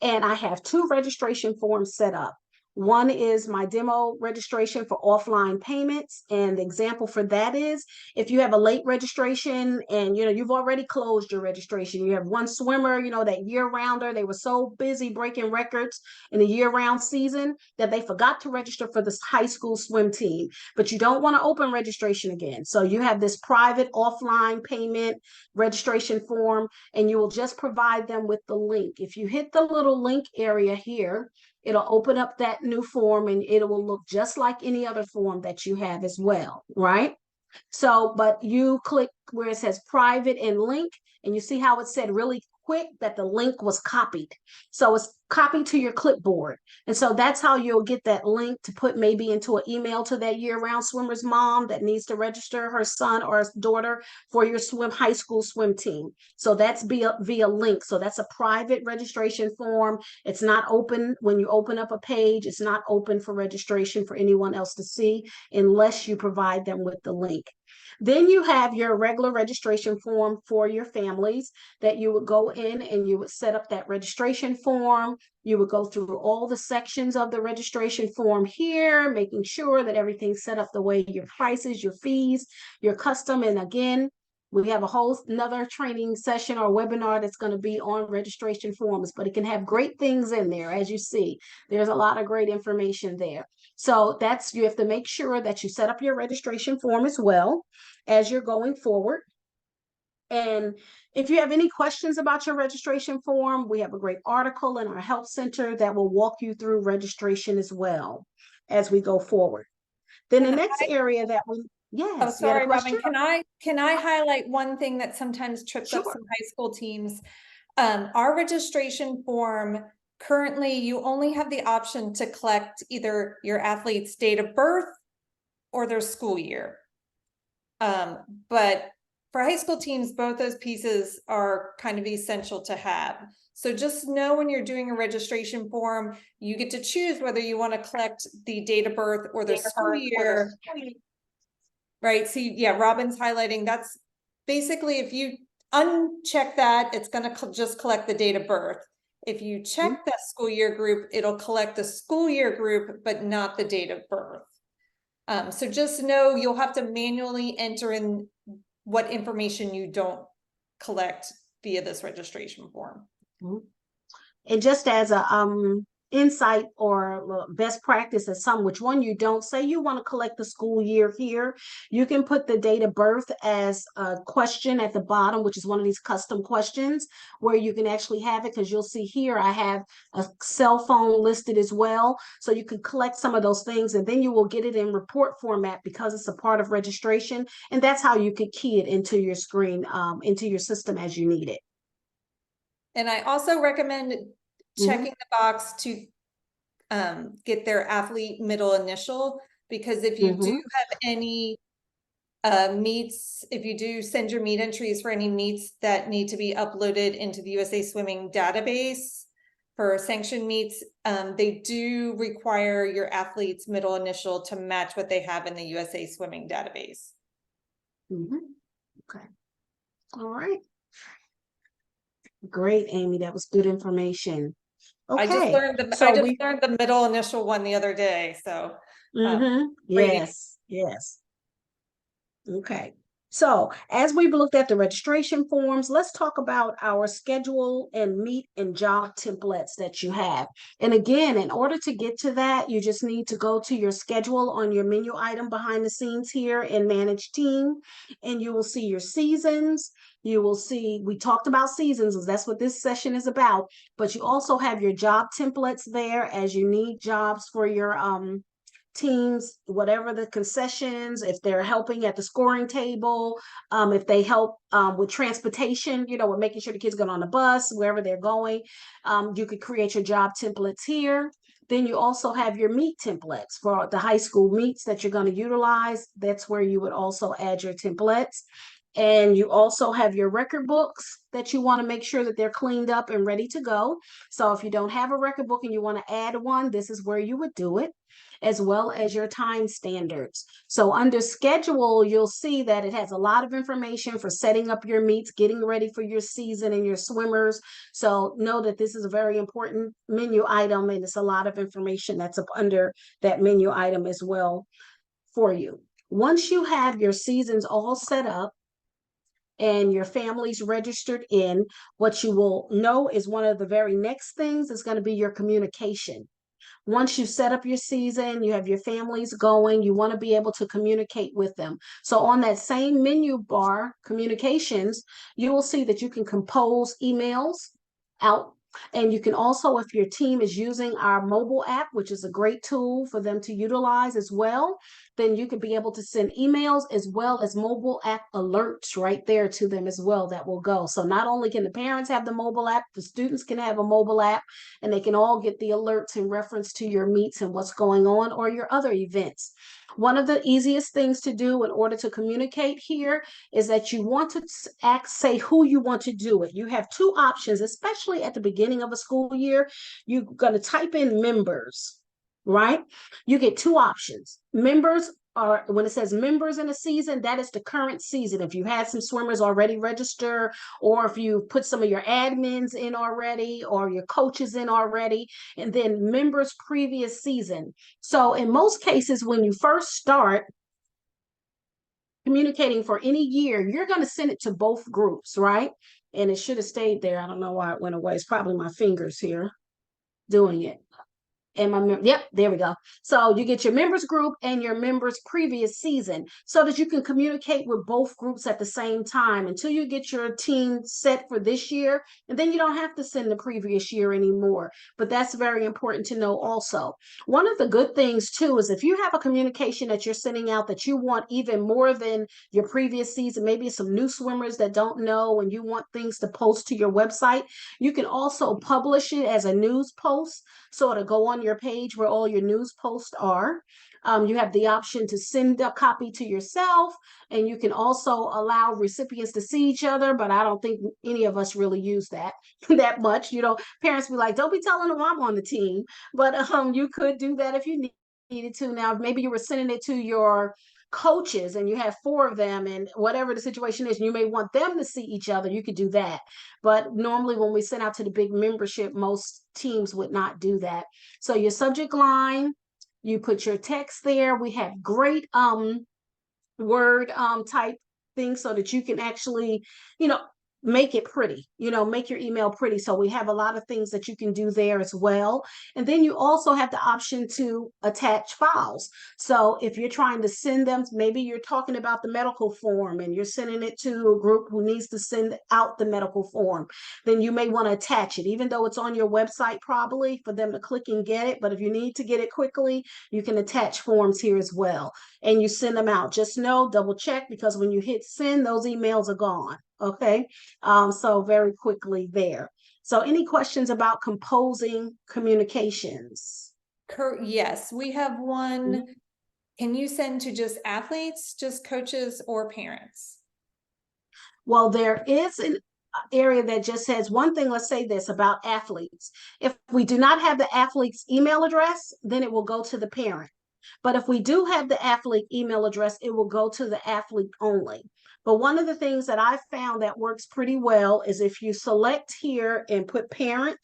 and I have 2 registration forms set up. One is my demo registration for offline payments. And the example for that is if you have a late registration and, you've already closed your registration, you have one swimmer, that year rounder, they were so busy breaking records in the year round season that they forgot to register for this high school swim team, but you don't want to open registration again. So you have this private offline payment registration form, and you will just provide them with the link. If you hit the little link area here, it'll open up that new form and it will look just like any other form that you have as well, right? So, but you click where it says private and link, and you see how it said really quick that the link was copied. So it's copied to your clipboard. And so that's how you'll get that link to put maybe into an email to that year-round swimmer's mom that needs to register her son or daughter for your high school swim team. So that's via link. So that's a private registration form. It's not open when you open up a page. It's not open for registration for anyone else to see unless you provide them with the link. Then you have your regular registration form for your families that you would go in and you would set up that registration form. You would go through all the sections of the registration form here, making sure that everything's set up the way your prices, your fees, your custom. And again, we have a whole another training session or webinar that's going to be on registration forms, but it can have great things in there. As you see, there's a lot of great information there. So that's, you have to make sure that you set up your registration form as well as you're going forward. And if you have any questions about your registration form, we have a great article in our help center that will walk you through registration as well as we go forward. Then the next area that we, yes. Oh, sorry, Robin, can I highlight one thing that sometimes trips up some high school teams? Our registration form, currently you only have the option to collect either your athlete's date of birth or their school year. But for high school teams, both those pieces are kind of essential to have. So just know when you're doing a registration form, you get to choose whether you want to collect the date of birth or the school year. Right. So yeah, Robin's highlighting that's basically if you uncheck that, it's going to just collect the date of birth. If you check that school year group, it'll collect the school year group, but not the date of birth. So just know you'll have to manually enter in what information you don't collect via this registration form. And just as a insight or best practice as some, which one you don't, say you want to collect the school year here, you can put the date of birth as a question at the bottom, which is one of these custom questions where you can actually have it, because you'll see here I have a cell phone listed as well, so you can collect some of those things, and then you will get it in report format because it's a part of registration, and that's how you could key it into your screen, into your system as you need it. And I also recommend checking the box to get their athlete middle initial, because if you do have any meets, if you do send your meet entries for any meets that need to be uploaded into the USA Swimming database for sanctioned meets, they do require your athlete's middle initial to match what they have in the USA Swimming database. Okay. All right. Great, Amy. That was good information. Okay. I just learned the middle initial one the other day. So yes. Okay. So as we've looked at the registration forms, let's talk about our schedule and meet and job templates that you have. And again, in order to get to that, you just need to go to your schedule on your menu item behind the scenes here in Manage Team, and you will see your seasons. You will see, we talked about seasons because that's what this session is about, but you also have your job templates there as you need jobs for your teams, whatever the concessions, if they're helping at the scoring table, if they help with transportation, you know, with making sure the kids get on the bus, wherever they're going, you could create your job templates here. Then you also have your meet templates for the high school meets that you're going to utilize. That's where you would also add your templates. And you also have your record books that you want to make sure that they're cleaned up and ready to go. So if you don't have a record book and you want to add one, this is where you would do it, as well as your time standards. So under schedule, you'll see that it has a lot of information for setting up your meets, getting ready for your season and your swimmers. So know that this is a very important menu item, and it's a lot of information that's up under that menu item as well for you. Once you have your seasons all set up and your family's registered in, what you will know is one of the very next things is going to be your communication. Once you set up your season, you have your families going, you want to be able to communicate with them. So on that same menu bar, communications, you will see that you can compose emails out And you can also, if your team is using our mobile app, which is a great tool for them to utilize as well, then you could be able to send emails as well as mobile app alerts right there to them as well that will go. So not only can the parents have the mobile app, the students can have a mobile app, and they can all get the alerts in reference to your meets and what's going on or your other events. One of the easiest things to do in order to communicate here is that you want to say who you want to do it. You have two options, especially at the beginning of a school year. You're going to type in members, right? You get two options. Members are, when it says members in a season, that is the current season. If you had some swimmers already register, or if you put some of your admins in already, or your coaches in already, and then members previous season. So in most cases, when you first start communicating for any year, you're going to send it to both groups, right? And it should have stayed there. I don't know why it went away. It's probably my fingers here doing it. And my, yep, there we go. So you get your members group and your members previous season so that you can communicate with both groups at the same time until you get your team set for this year. And then you don't have to send the previous year anymore. But that's very important to know also. One of the good things too is if you have a communication that you're sending out that you want even more than your previous season, maybe some new swimmers that don't know and you want things to post to your website, you can also publish it as a news post. So it'll go on your page where all your news posts are. You have the option to send a copy to yourself, and you can also allow recipients to see each other, but I don't think any of us really use that that much. You know, parents be like, don't be telling them I'm on the team, but you could do that if you needed to. Now, maybe you were sending it to your coaches and you have 4 of them, and whatever the situation is, you may want them to see each other, you could do that. But normally when we send out to the big membership, most teams would not do that. So your subject line, you put your text there. We have great word type things so that you can actually, make it pretty, make your email pretty. So we have a lot of things that you can do there as well. And then you also have the option to attach files. So if you're trying to send them, maybe you're talking about the medical form and you're sending it to a group who needs to send out the medical form, then you may want to attach it, even though it's on your website probably for them to click and get it. But if you need to get it quickly, you can attach forms here as well. And you send them out. Just know, double check, because when you hit send, those emails are gone. Okay. So very quickly there. So any questions about composing communications? Yes, we have one. Can you send to just athletes, just coaches, or parents? Well, there is an area that just says one thing. Let's say this about athletes. If we do not have the athlete's email address, then it will go to the parent. But if we do have the athlete email address, it will go to the athlete only. But one of the things that I found that works pretty well is if you select here and put parent,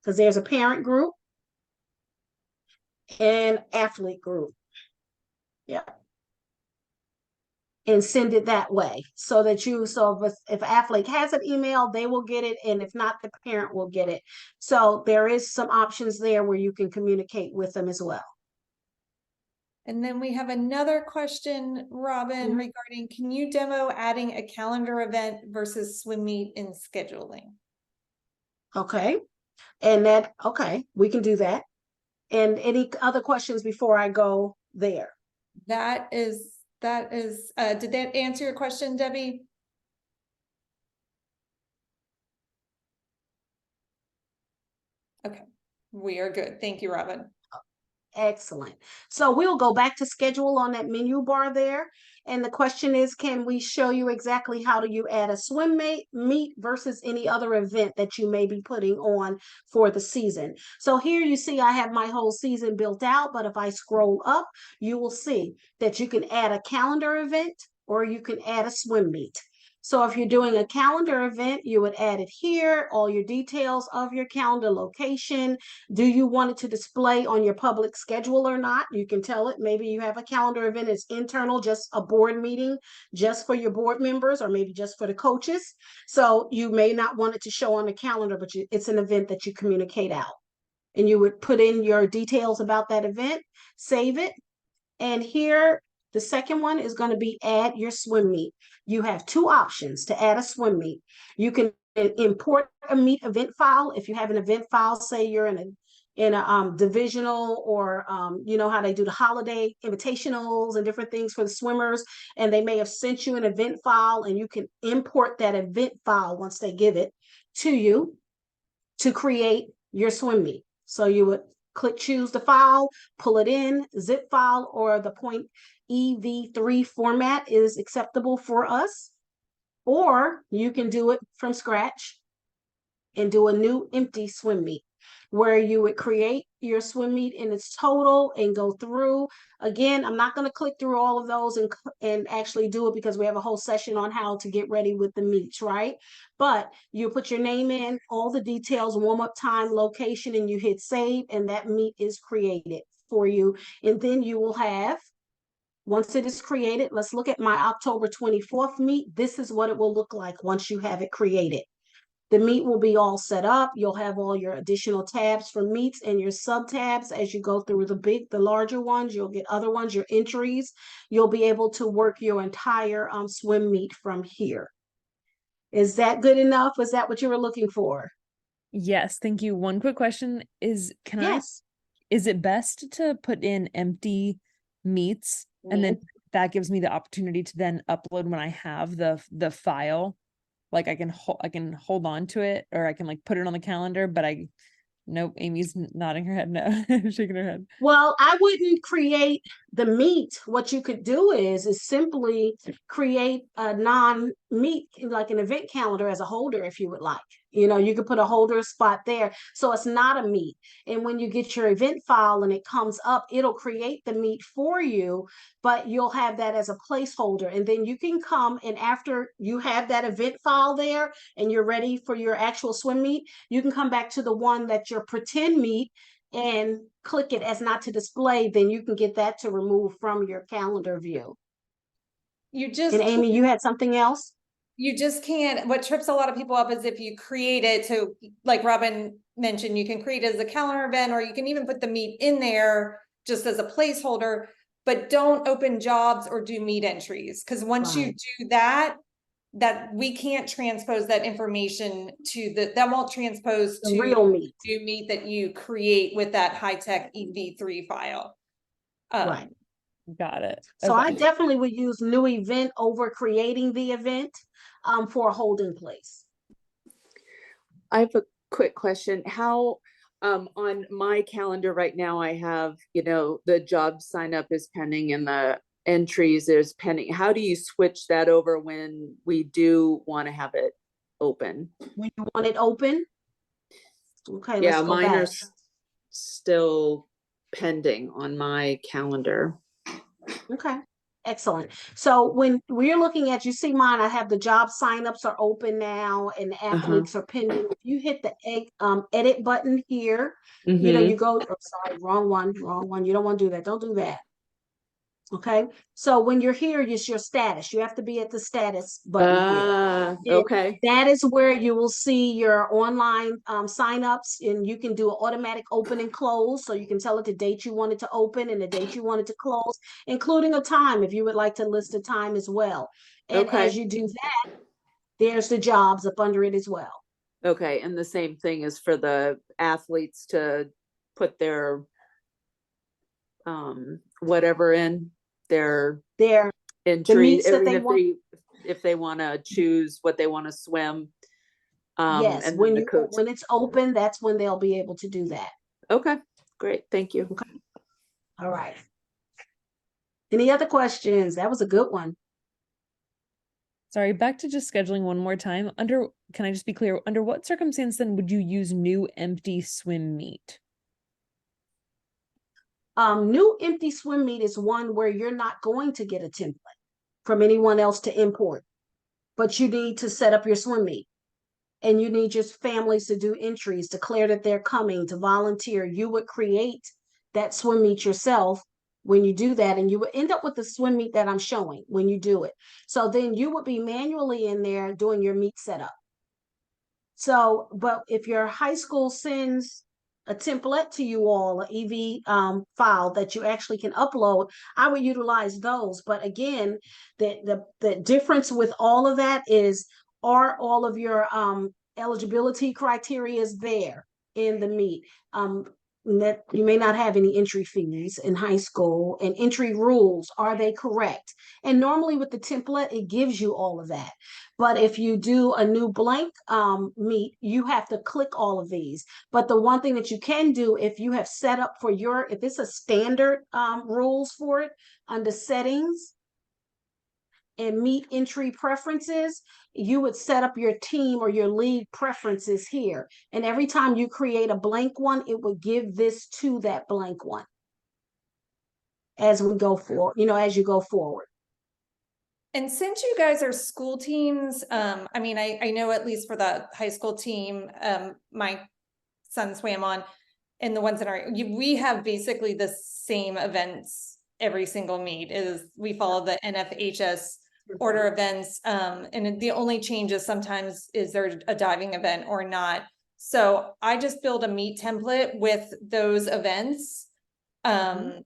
because there's a parent group and athlete group. Yeah. And send it that way so that if athlete has an email, they will get it. And if not, the parent will get it. So there is some options there where you can communicate with them as well. And then we have another question, Robin, regarding, can you demo adding a calendar event versus swim meet in scheduling? Okay. And okay, we can do that. And any other questions before I go there? That is, did that answer your question, Debbie? Okay, we are good. Thank you, Robin. Excellent. So we'll go back to schedule on that menu bar there. And the question is, can we show you exactly how do you add a swim meet versus any other event that you may be putting on for the season? So here you see I have my whole season built out, but if I scroll up, you will see that you can add a calendar event or you can add a swim meet. So if you're doing a calendar event, you would add it here, all your details of your calendar location. Do you want it to display on your public schedule or not? You can tell it. Maybe you have a calendar event, it's internal, just a board meeting, just for your board members, or maybe just for the coaches. So you may not want it to show on the calendar, but it's an event that you communicate out. And you would put in your details about that event, save it. And here, the second one is going to be add your swim meet. You have 2 options to add a swim meet. You can import a meet event file. If you have an event file, say you're in a divisional, or you know how they do the holiday invitationals and different things for the swimmers, and they may have sent you an event file, and you can import that event file once they give it to you to create your swim meet. So you would choose the file, pull it in, zip file, or the .ev3 format is acceptable for us. Or you can do it from scratch and do a new empty swim meet, where you would create your swim meet in its total and go through. Again, I'm not going to click through all of those and actually do it, because we have a whole session on how to get ready with the meets, right? But you put your name in, all the details, warm-up time, location, and you hit save, and that meet is created for you. And then you will have, once it is created, let's look at my October 24th meet. This is what it will look like once you have it created. The meet will be all set up. You'll have all your additional tabs for meets and your sub tabs as you go through the larger ones. You'll get other ones, your entries. You'll be able to work your entire swim meet from here. Is that good enough? Is that what you were looking for? Yes, thank you. One quick question is, Yes. is it best to put in empty meets, and then that gives me the opportunity to then upload when I have the file? Like I can hold on to it, or I can like put it on the calendar, but nope, Amy's nodding her head no, shaking her head. Well, I wouldn't create the meet. What you could do is simply create a non-meet, like an event calendar as a holder, if you would like. You know, you could put a holder spot there. So it's not a meet. And when you get your event file and it comes up, it'll create the meet for you, but you'll have that as a placeholder. And then you can come, and after you have that event file there and you're ready for your actual swim meet, you can come back to the one that your pretend meet and click it as not to display. Then you can get that to remove from your calendar view. You just And Amy, you had something else? You just can't, what trips a lot of people up is if you create it, so like Robin mentioned, you can create it as a calendar event, or you can even put the meet in there just as a placeholder, but don't open jobs or do meet entries. Because once you do that we can't transpose that information to that won't transpose The to real meet. new meet that you create with that high-tech EV3 file. Right. Got it. So Okay. I definitely would use new event over creating the event for a holding place. I have a quick question. How, on my calendar right now, I have, you know, the job sign up is pending and the entries is pending. How do you switch that over when we do want to have it open? When you want it open? Okay, Yeah, let's go mine back. are still pending on my calendar. Okay, excellent. So when we're looking at, you see mine, I have the job signups are open now and the athletes are pending. If you hit the edit button here, you know, you go, oh, sorry, wrong one. You don't want to do that. Don't do that. Okay, so when you're here, it's your status. You have to be at the status button here. Okay. That is where you will see your online signups, and you can do an automatic open and close. So you can tell it the date you want it to open and the date you want it to close, including a time if you would like to list a time as well. And as you do that, there's the jobs up under it as well. Okay, and the same thing is for the athletes to put their whatever in their entry, meets that they want. if they want to choose what they want to swim. Yes, and when then when it's open, that's when they'll be able to do that. Okay, great, thank you. Okay. All right. Any other questions? That was a good one. Sorry, back to just scheduling one more time. Can I just be clear, under what circumstance then would you use new empty swim meet? New empty swim meet is one where you're not going to get a template from anyone else to import, but you need to set up your swim meet, and you need your families to do entries, declare that they're coming, to volunteer. You would create that swim meet yourself when you do that, and you would end up with the swim meet that I'm showing when you do it. So then you would be manually in there doing your meet setup. So, but if your high school sends a template to you all, an EV file that you actually can upload, I would utilize those. But again, the difference with all of that is, are all of your eligibility criteria is there in the meet. That you may not have any entry fees in high school, and entry rules, are they correct? And normally with the template, it gives you all of that. But if you do a new blank meet, you have to click all of these. But the one thing that you can do, if you have set up for your, if it's a standard rules for it, under settings and meet entry preferences, you would set up your team or your league preferences here. And every time you create a blank one, it would give this to that blank one as we go forward, as you go forward. And since you guys are school teams, I mean, I know at least for the high school team, my son swam on, and the ones that are, we have basically the same events every single meet. We follow the NFHS order events, and the only changes sometimes is there a diving event or not. So I just build a meet template with those events, and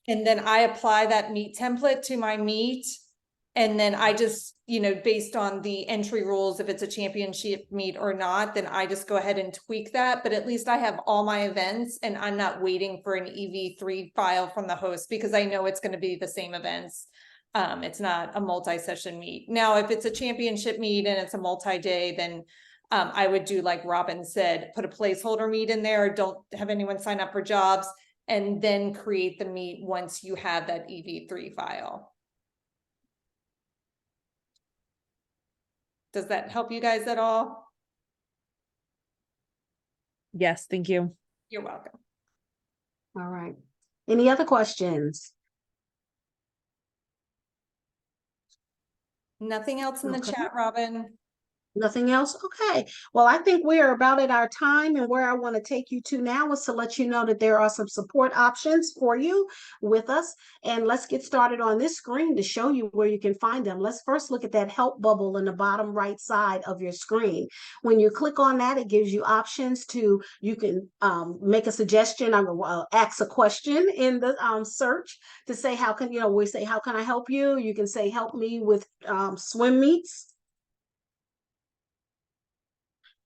then I apply that meet template to my meet. And then I just, based on the entry rules, if it's a championship meet or not, then I just go ahead and tweak that. But at least I have all my events and I'm not waiting for an EV3 file from the host, because I know it's going to be the same events. It's not a multi-session meet. Now, if it's a championship meet and it's a multi-day, then I would do like Robin said, put a placeholder meet in there, don't have anyone sign up for jobs, and then create the meet once you have that EV3 file. Does that help you guys at all? Yes, thank you. You're welcome. All right. Any other questions? Nothing else in the Okay. chat, Robin? Nothing else? Okay. Well, I think we are about at our time, and where I want to take you to now is to let you know that there are some support options for you with us. And let's get started on this screen to show you where you can find them. Let's first look at that help bubble in the bottom right side of your screen. When you click on that, it gives you options you can make a suggestion, ask a question in the search to say, we say, how can I help you? You can say, help me with swim meets.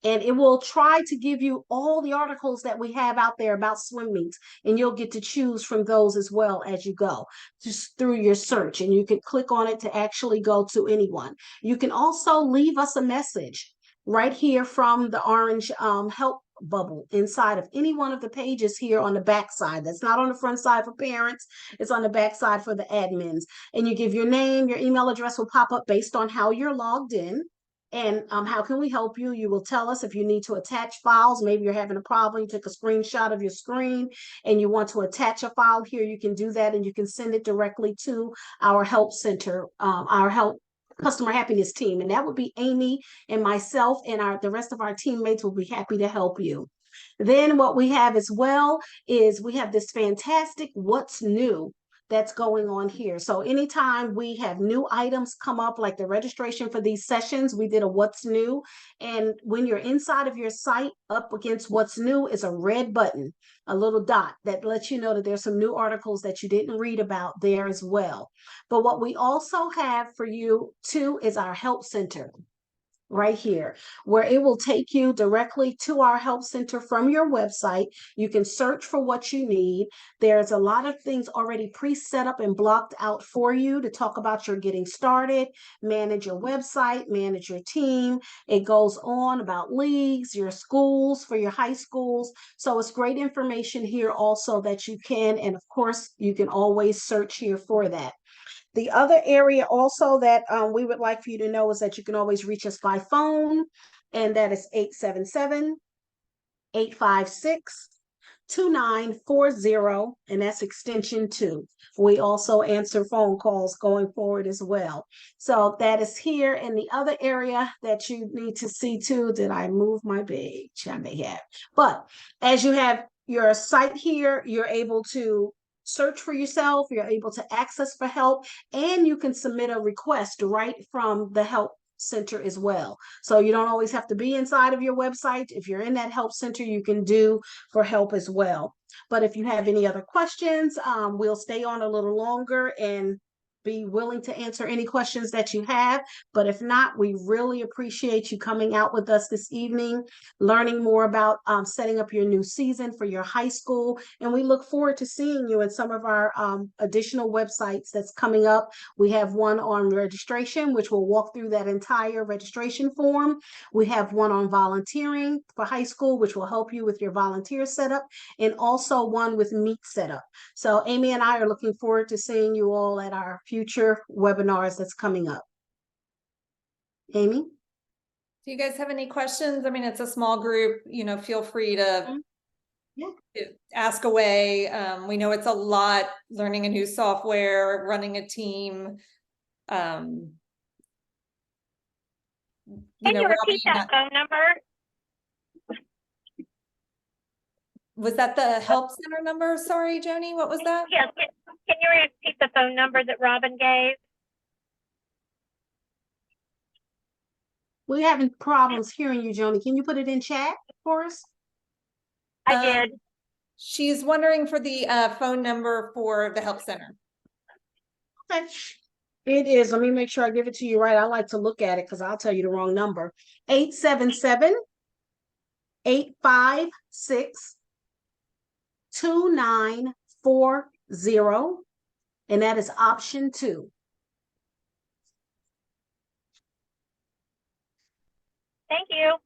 And it will try to give you all the articles that we have out there about swim meets, and you'll get to choose from those as well as you go, just through your search. And you can click on it to actually go to anyone. You can also leave us a message right here from the orange help bubble inside of any one of the pages here on the back side. That's not on the front side for parents, it's on the back side for the admins. And you give your name, your email address will pop up based on how you're logged in. And how can we help you? You will tell us if you need to attach files. Maybe you're having a problem, you took a screenshot of your screen and you want to attach a file here, you can do that, and you can send it directly to our help center, our help customer happiness team. And that would be Amy and myself, and the rest of our teammates will be happy to help you. Then what we have as well is we have this fantastic what's new that's going on here. So anytime we have new items come up, like the registration for these sessions, we did a what's new. And when you're inside of your site, up against what's new is a red button, a little dot that lets you know that there's some new articles that you didn't read about there as well. But what we also have for you too is our help center right here, where it will take you directly to our help center from your website. You can search for what you need. There's a lot of things already pre-set up and blocked out for you to talk about your getting started, manage your website, manage your team. It goes on about leagues, your schools, for your high schools. So it's great information here also that you can, and of course, you can always search here for that. The other area also that we would like for you to know is that you can always reach us by phone, and that is 877-856-2940, and that's extension 2. We also answer phone calls going forward as well. So that is here. And the other area that you need to see too, did I move my page? I may have. But as you have your site here, you're able to search for yourself, you're able to access for help, and you can submit a request right from the help center as well. So you don't always have to be inside of your website. If you're in that help center, you can do for help as well. But if you have any other questions, we'll stay on a little longer and be willing to answer any questions that you have. But if not, we really appreciate you coming out with us this evening, learning more about setting up your new season for your high school. And we look forward to seeing you in some of our additional websites that's coming up. We have one on registration, which will walk through that entire registration form. We have one on volunteering for high school, which will help you with your volunteer setup, and also one with meet setup. So Amy and I are looking forward to seeing you all at our future webinars that's coming up. Amy? Do you guys have any questions? I mean, it's a small group, you know, feel free to Yeah. ask away. We know it's a lot learning a new software, running a team. You Can know, you Robbie, repeat that phone number? was that the help center number? Sorry, Joni, what was that? Yes. Can you repeat the phone number that Robin gave? We're having problems hearing you, Joni. Can you put it in chat for us? I did. She's wondering for the phone number for the help center. Okay. It is. Let me make sure I give it to you right. I like to look at it because I'll tell you the wrong number. 877-856-2940. And that is option 2. Thank you.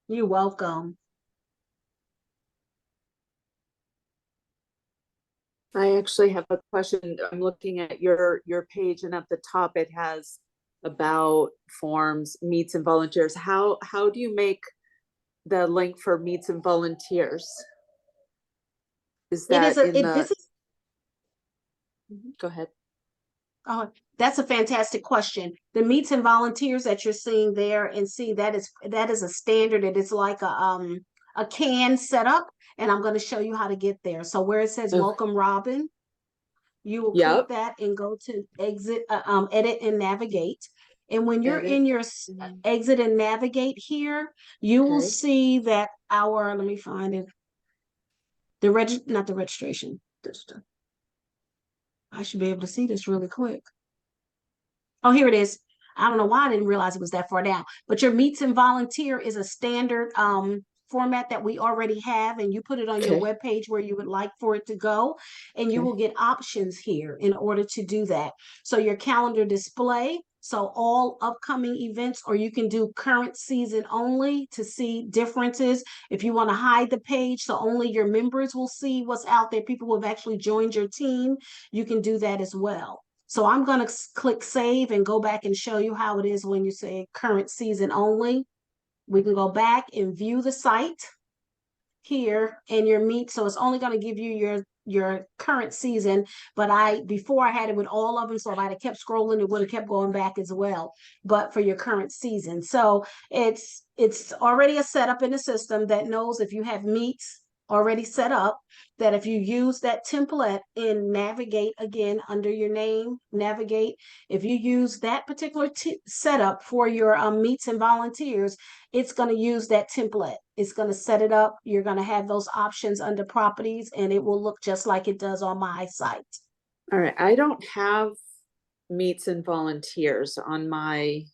You're welcome. I actually have a question. I'm looking at your page, and at the top it has about forms, meets and volunteers. How do you make the link for meets and volunteers? Is that this is go ahead. Oh, that's a fantastic question. The meets and volunteers that you're seeing there, and see that is a standard. It is like a can setup, and I'm going to show you how to get there. So where it says Okay. Welcome Robin, you will click that and go to exit, edit and navigate. And when you're in your exit and navigate here, you will see that let me find it. Not the registration. I should be able to see this really quick. Oh, here it is. I don't know why I didn't realize it was that far down. But your meets and volunteer is a standard format that we already have, and you put it on your web page where you would like for it to go, and you will get options here in order to do that. So your calendar display, so all upcoming events, or you can do current season only to see differences. If you want to hide the page so only your members will see what's out there, people who have actually joined your team, you can do that as well. So I'm going to click save and go back and show you how it is when you say current season only. We can go back and view the site here in your meet. So it's only going to give you your current season, but before I had it with all of them, so if I'd have kept scrolling, it would have kept going back as well, but for your current season. So it's already a setup in the system that knows if you have meets already set up, that if you use that template in navigate again under your name, navigate, if you use that particular setup for your meets and volunteers, it's going to use that template. It's going to set it up. You're going to have those options under properties, and it will look just like it does on my site. All right. I don't have meets and volunteers on my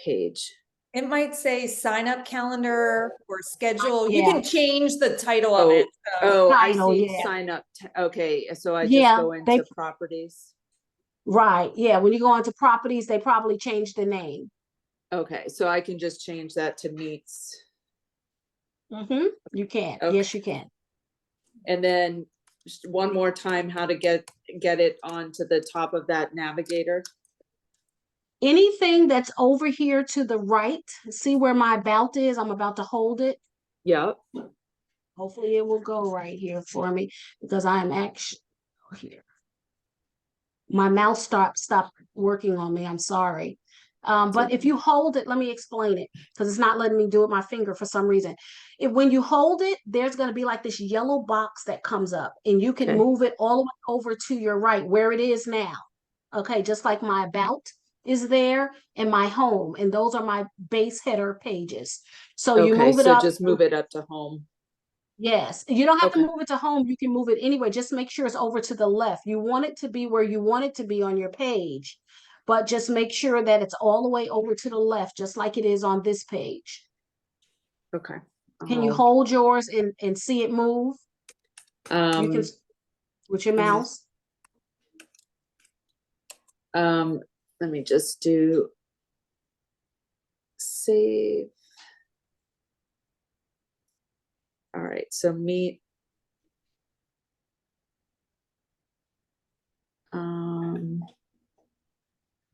page. It might say sign up calendar or schedule. Yeah. You can change the title of it. Oh, I Title, see. yeah. Sign up. Okay. So I just Yeah, go into properties. Right. Yeah. When you go into properties, they probably changed the name. Okay. So I can just change that to meets. You can. Okay. Yes, you can. And then just one more time, how to get it onto the top of that navigator. Anything that's over here to the right, see where my about is? I'm about to hold it. Yep. Hopefully it will go right here for me, because I am actually here. My mouse stopped working on me. I'm sorry. But if you hold it, let me explain it, because it's not letting me do it with my finger for some reason. When you hold it, there's going to be like this yellow box that comes up, and you can move it all the way over to your right where it is now. Okay, just like my about is there and my home, and those are my base header pages. So you move it so up. just move it up to home. Yes, you don't have to Okay. move it to home. You can move it anywhere. Just make sure it's over to the left. You want it to be where you want it to be on your page, but just make sure that it's all the way over to the left, just like it is on this page. Okay. Can you I'll, hold yours and see it move? You can Um, with your let me- mouse. let me just do save. All right, so meet.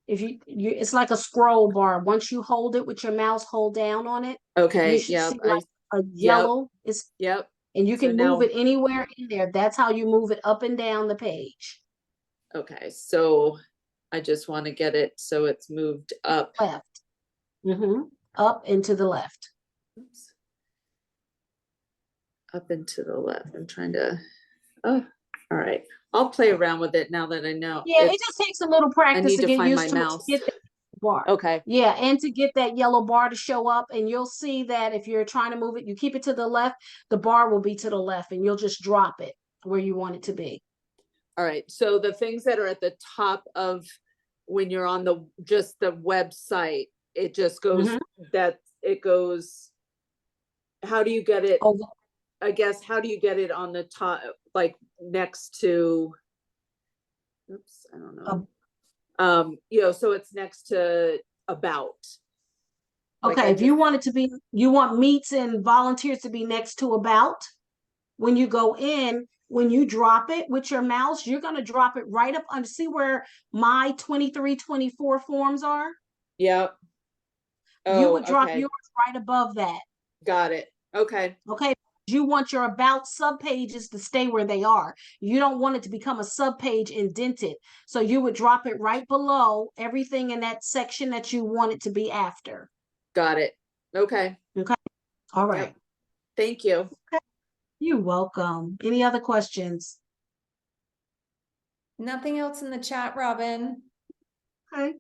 If it's like a scroll bar. Once you hold it with your mouse, hold down on it. You Okay, should yep, see like a yep, yellow. It's yep. and you So can move now- it anywhere in there. That's how you move it up and down the page. Okay, so I just want to get it so it's moved up. Left. Up and to the left. Oops. Up and to the left. I'm trying to, oh, all right. I'll play around with it now that I know. Yeah, it it's- just takes a little I practice need to to get find used my to it, mouse. to get that bar. Okay, Yeah, and to get that yellow bar to show up, and you'll see that if you're trying to move it, you keep it to the left, the bar will be to the left, and you'll just drop it where you want it to be. all right. So the things that are at the top of when you're on the, just the website, it just goes, that it goes, how do you get it? Oh, I guess, how do you get it on the top, like next to, oops, I don't know. So it's next to about. Like okay, I if you just- want it to be, you want meets and volunteers to be next to about, when you go in, when you drop it with your mouse, you're going to drop it right up under, see where my 23-24 forms are? Yep. You Oh, would drop okay, yours right above that. got it, okay, Okay, you want your about subpages to stay where they are. You don't want it to become a subpage indented. So you would drop it right below everything in that section that you want it to be after. got it, okay, Okay, all right. Yep. Thank you. You're welcome. Any other questions? Nothing else in the chat, Robin. Okay.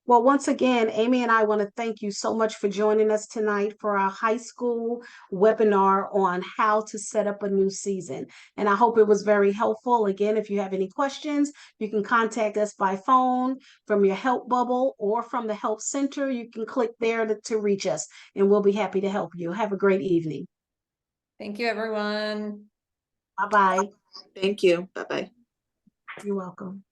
Well, once again, Amy and I want to thank you so much for joining us tonight for our high school webinar on how to set up a new season. And I hope it was very helpful. Again, if you have any questions, you can contact us by phone, from your help bubble, or from the help center. You can click there to reach us, and we'll be happy to help you. Have a great evening. Thank you, everyone. Bye-bye. Thank you, bye-bye. You're welcome.